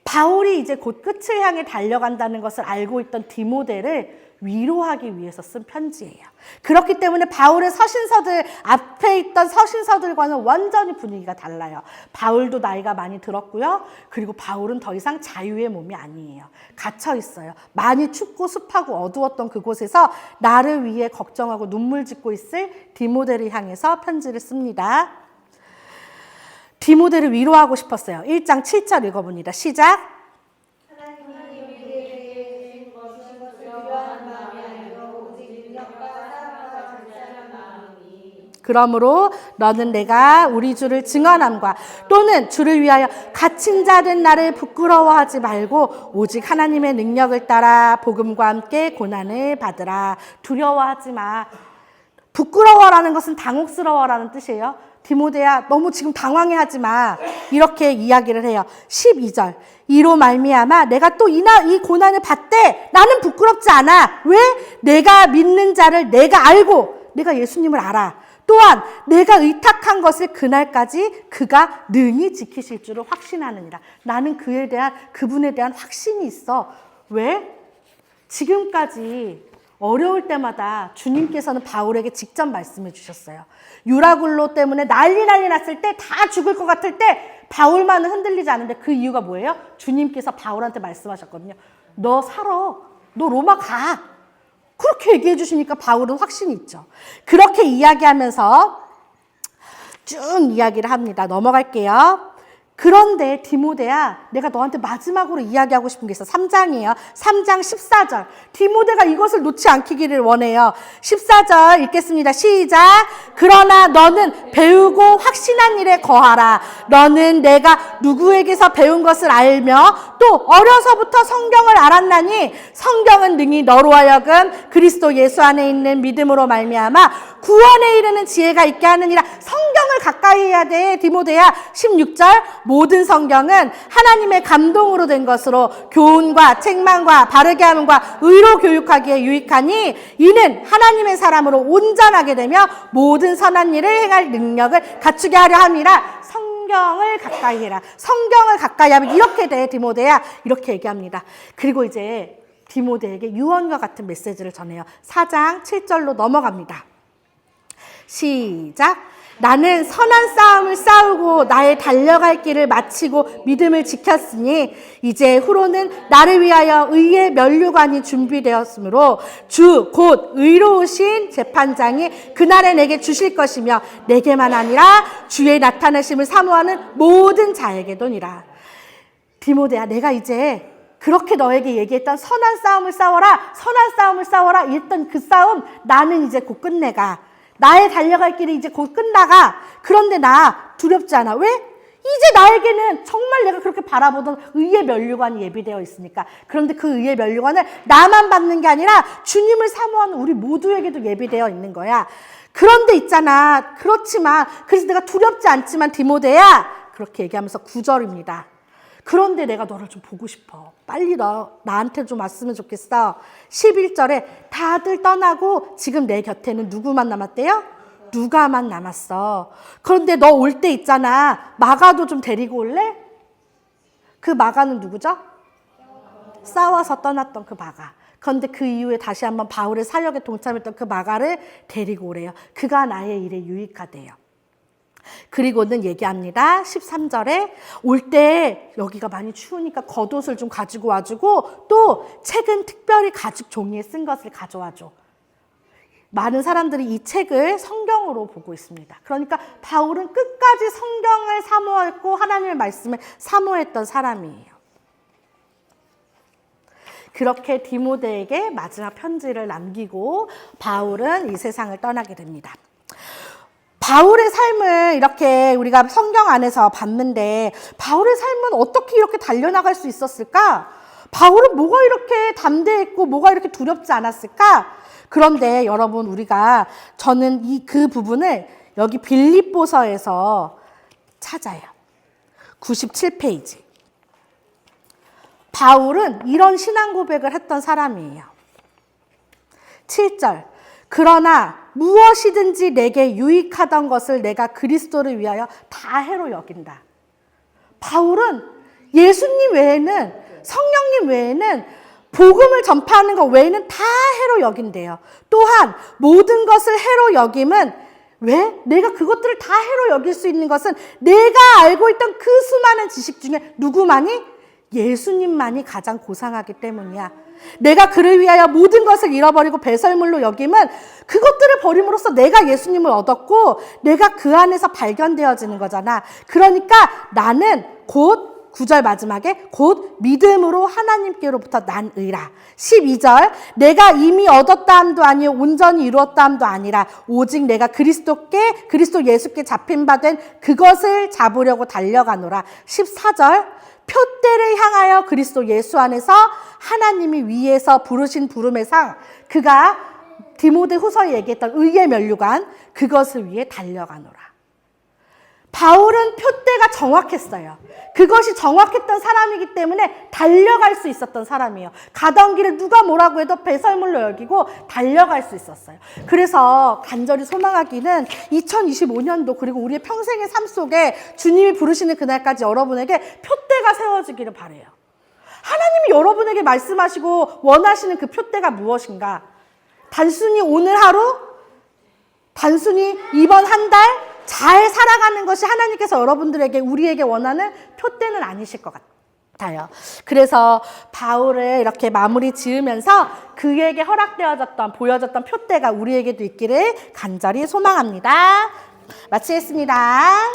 바울이 이제 곧 끝을 향해 달려간다는 것을 알고 있던 디모데를 위로하기 위해서 쓴 편지예요. 그렇기 때문에 바울의 서신서들, 앞에 있던 서신서들과는 완전히 분위기가 달라요. 바울도 나이가 많이 들었고요. 그리고 바울은 더 이상 자유의 몸이 아니에요. 갇혀 있어요. 많이 춥고 습하고 어두웠던 그곳에서 나를 위해 걱정하고 눈물 짓고 있을 디모데를 향해서 편지를 씁니다. 디모데를 위로하고 싶었어요. 1장 7절 읽어봅니다. 시작. 그러므로 너는 내가 우리 주를 증언함과 또는 주를 위하여 갇힌 자된 나를 부끄러워하지 말고 오직 하나님의 능력을 따라 복음과 함께 고난을 받으라. 두려워하지 마. 부끄러워라는 것은 당혹스러워라는 뜻이에요. 디모데야 너무 지금 당황해하지 마. 이렇게 이야기를 해요. 12절 이로 말미암아 내가 또 이 고난을 받되 나는 부끄럽지 않아. 왜? 내가 믿는 자를 내가 알고 내가 예수님을 알아. 또한 내가 의탁한 것을 그날까지 그가 능히 지키실 줄을 확신하느니라. 나는 그분에 대한 확신이 있어. 왜? 지금까지 어려울 때마다 주님께서는 바울에게 직접 말씀해 주셨어요. 유라굴로 때문에 난리 났을 때 다 죽을 것 같을 때 바울만은 흔들리지 않는데 그 이유가 뭐예요? 주님께서 바울한테 말씀하셨거든요. 너 살아. 너 로마 가. 그렇게 얘기해 주시니까 바울은 확신이 있죠. 그렇게 이야기하면서 쭉 이야기를 합니다. 넘어갈게요. 그런데 디모데야 내가 너한테 마지막으로 이야기하고 싶은 게 있어. 3장이에요. 3장 14절. 디모데가 이것을 놓지 않기를 원해요. 14절 읽겠습니다. 시작. 그러나 너는 배우고 확신한 일에 거하라. 너는 내가 누구에게서 배운 것을 알며 또 어려서부터 성경을 알았나니 성경은 능히 너로 하여금 그리스도 예수 안에 있는 믿음으로 말미암아 구원에 이르는 지혜가 있게 하느니라. 성경을 가까이 해야 돼 디모데야. 16절 모든 성경은 하나님의 감동으로 된 것으로 교훈과 책망과 바르게 함과 의로 교육하기에 유익하니 이는 하나님의 사람으로 온전하게 되며 모든 선한 일을 행할 능력을 갖추게 하려 함이라. 성경을 가까이 해라. 성경을 가까이 하면 이렇게 돼 디모데야. 이렇게 얘기합니다. 그리고 이제 디모데에게 유언과 같은 메시지를 전해요. 4장 7절로 넘어갑니다. 시작. 나는 선한 싸움을 싸우고 나의 달려갈 길을 마치고 믿음을 지켰으니 이제 후로는 나를 위하여 의의 면류관이 준비되었으므로 주 곧 의로우신 재판장이 그날에 내게 주실 것이며 내게만 아니라 주의 나타나심을 사모하는 모든 자에게도니라. 디모데야 내가 이제 그렇게 너에게 얘기했던 선한 싸움을 싸워라. 선한 싸움을 싸워라. 했던 그 싸움 나는 이제 곧 끝내가. 나의 달려갈 길이 이제 곧 끝나가. 그런데 나 두렵지 않아. 왜? 이제 나에게는 정말 내가 그렇게 바라보던 의의 면류관이 예비되어 있으니까. 그런데 그 의의 면류관을 나만 받는 게 아니라 주님을 사모하는 우리 모두에게도 예비되어 있는 거야. 그런데 있잖아. 그렇지만 그래서 내가 두렵지 않지만 디모데야. 그렇게 얘기하면서 9절입니다. 그런데 내가 너를 좀 보고 싶어. 빨리 나한테 좀 왔으면 좋겠어. 11절에 다들 떠나고 지금 내 곁에는 누구만 남았대요? 누가만 남았어. 그런데 너 올 때 있잖아. 마가도 좀 데리고 올래? 그 마가는 누구죠? 싸워서 떠났던 그 마가. 그런데 그 이후에 다시 한번 바울의 사역에 동참했던 그 마가를 데리고 오래요. 그가 나의 일에 유익하대요. 그리고는 얘기합니다. 13절에 올 때 여기가 많이 추우니까 겉옷을 좀 가지고 와주고 또 책은 특별히 가죽 종이에 쓴 것을 가져와줘. 많은 사람들이 이 책을 성경으로 보고 있습니다. 그러니까 바울은 끝까지 성경을 사모했고 하나님의 말씀을 사모했던 사람이에요. 그렇게 디모데에게 마지막 편지를 남기고 바울은 이 세상을 떠나게 됩니다. 바울의 삶을 이렇게 우리가 성경 안에서 봤는데 바울의 삶은 어떻게 이렇게 달려나갈 수 있었을까? 바울은 뭐가 이렇게 담대했고 뭐가 이렇게 두렵지 않았을까? 그런데 여러분 저는 그 부분을 여기 빌립보서에서 찾아요. 97페이지. 바울은 이런 신앙 고백을 했던 사람이에요. 7절. 그러나 무엇이든지 내게 유익하던 것을 내가 그리스도를 위하여 다 해로 여긴다. 바울은 예수님 외에는 성령님 외에는 복음을 전파하는 것 외에는 다 해로 여긴대요. 또한 모든 것을 해로 여김은 왜? 내가 그것들을 다 해로 여길 수 있는 것은 내가 알고 있던 그 수많은 지식 중에 누구만이? 예수님만이 가장 고상하기 때문이야. 내가 그를 위하여 모든 것을 잃어버리고 배설물로 여김은 그것들을 버림으로써 내가 예수님을 얻었고 내가 그 안에서 발견되어지는 거잖아. 그러니까 나는 곧 9절 마지막에 곧 믿음으로 하나님께로부터 난 의라. 12절 내가 이미 얻었다 함도 아니요 온전히 이루었다 함도 아니라 오직 내가 그리스도 예수께 잡힌 바 된 그것을 잡으려고 달려가노라. 14절 표대를 향하여 그리스도 예수 안에서 하나님이 위에서 부르신 부름의 상, 그가 디모데 후서에 얘기했던 의의 면류관, 그것을 위해 달려가노라. 바울은 표대가 정확했어요. 그것이 정확했던 사람이기 때문에 달려갈 수 있었던 사람이에요. 가던 길에 누가 뭐라고 해도 배설물로 여기고 달려갈 수 있었어요. 그래서 간절히 소망하기는 2025년도 그리고 우리의 평생의 삶 속에 주님이 부르시는 그날까지 여러분에게 표대가 세워지기를 바라요. 하나님이 여러분에게 말씀하시고 원하시는 그 표대가 무엇인가? 단순히 오늘 하루? 단순히 이번 한 달? 잘 살아가는 것이 하나님께서 여러분들에게 우리에게 원하는 표대는 아니실 것 같아요. 그래서 바울을 이렇게 마무리 지으면서 그에게 보여졌던 표대가 우리에게도 있기를 간절히 소망합니다. 마치겠습니다.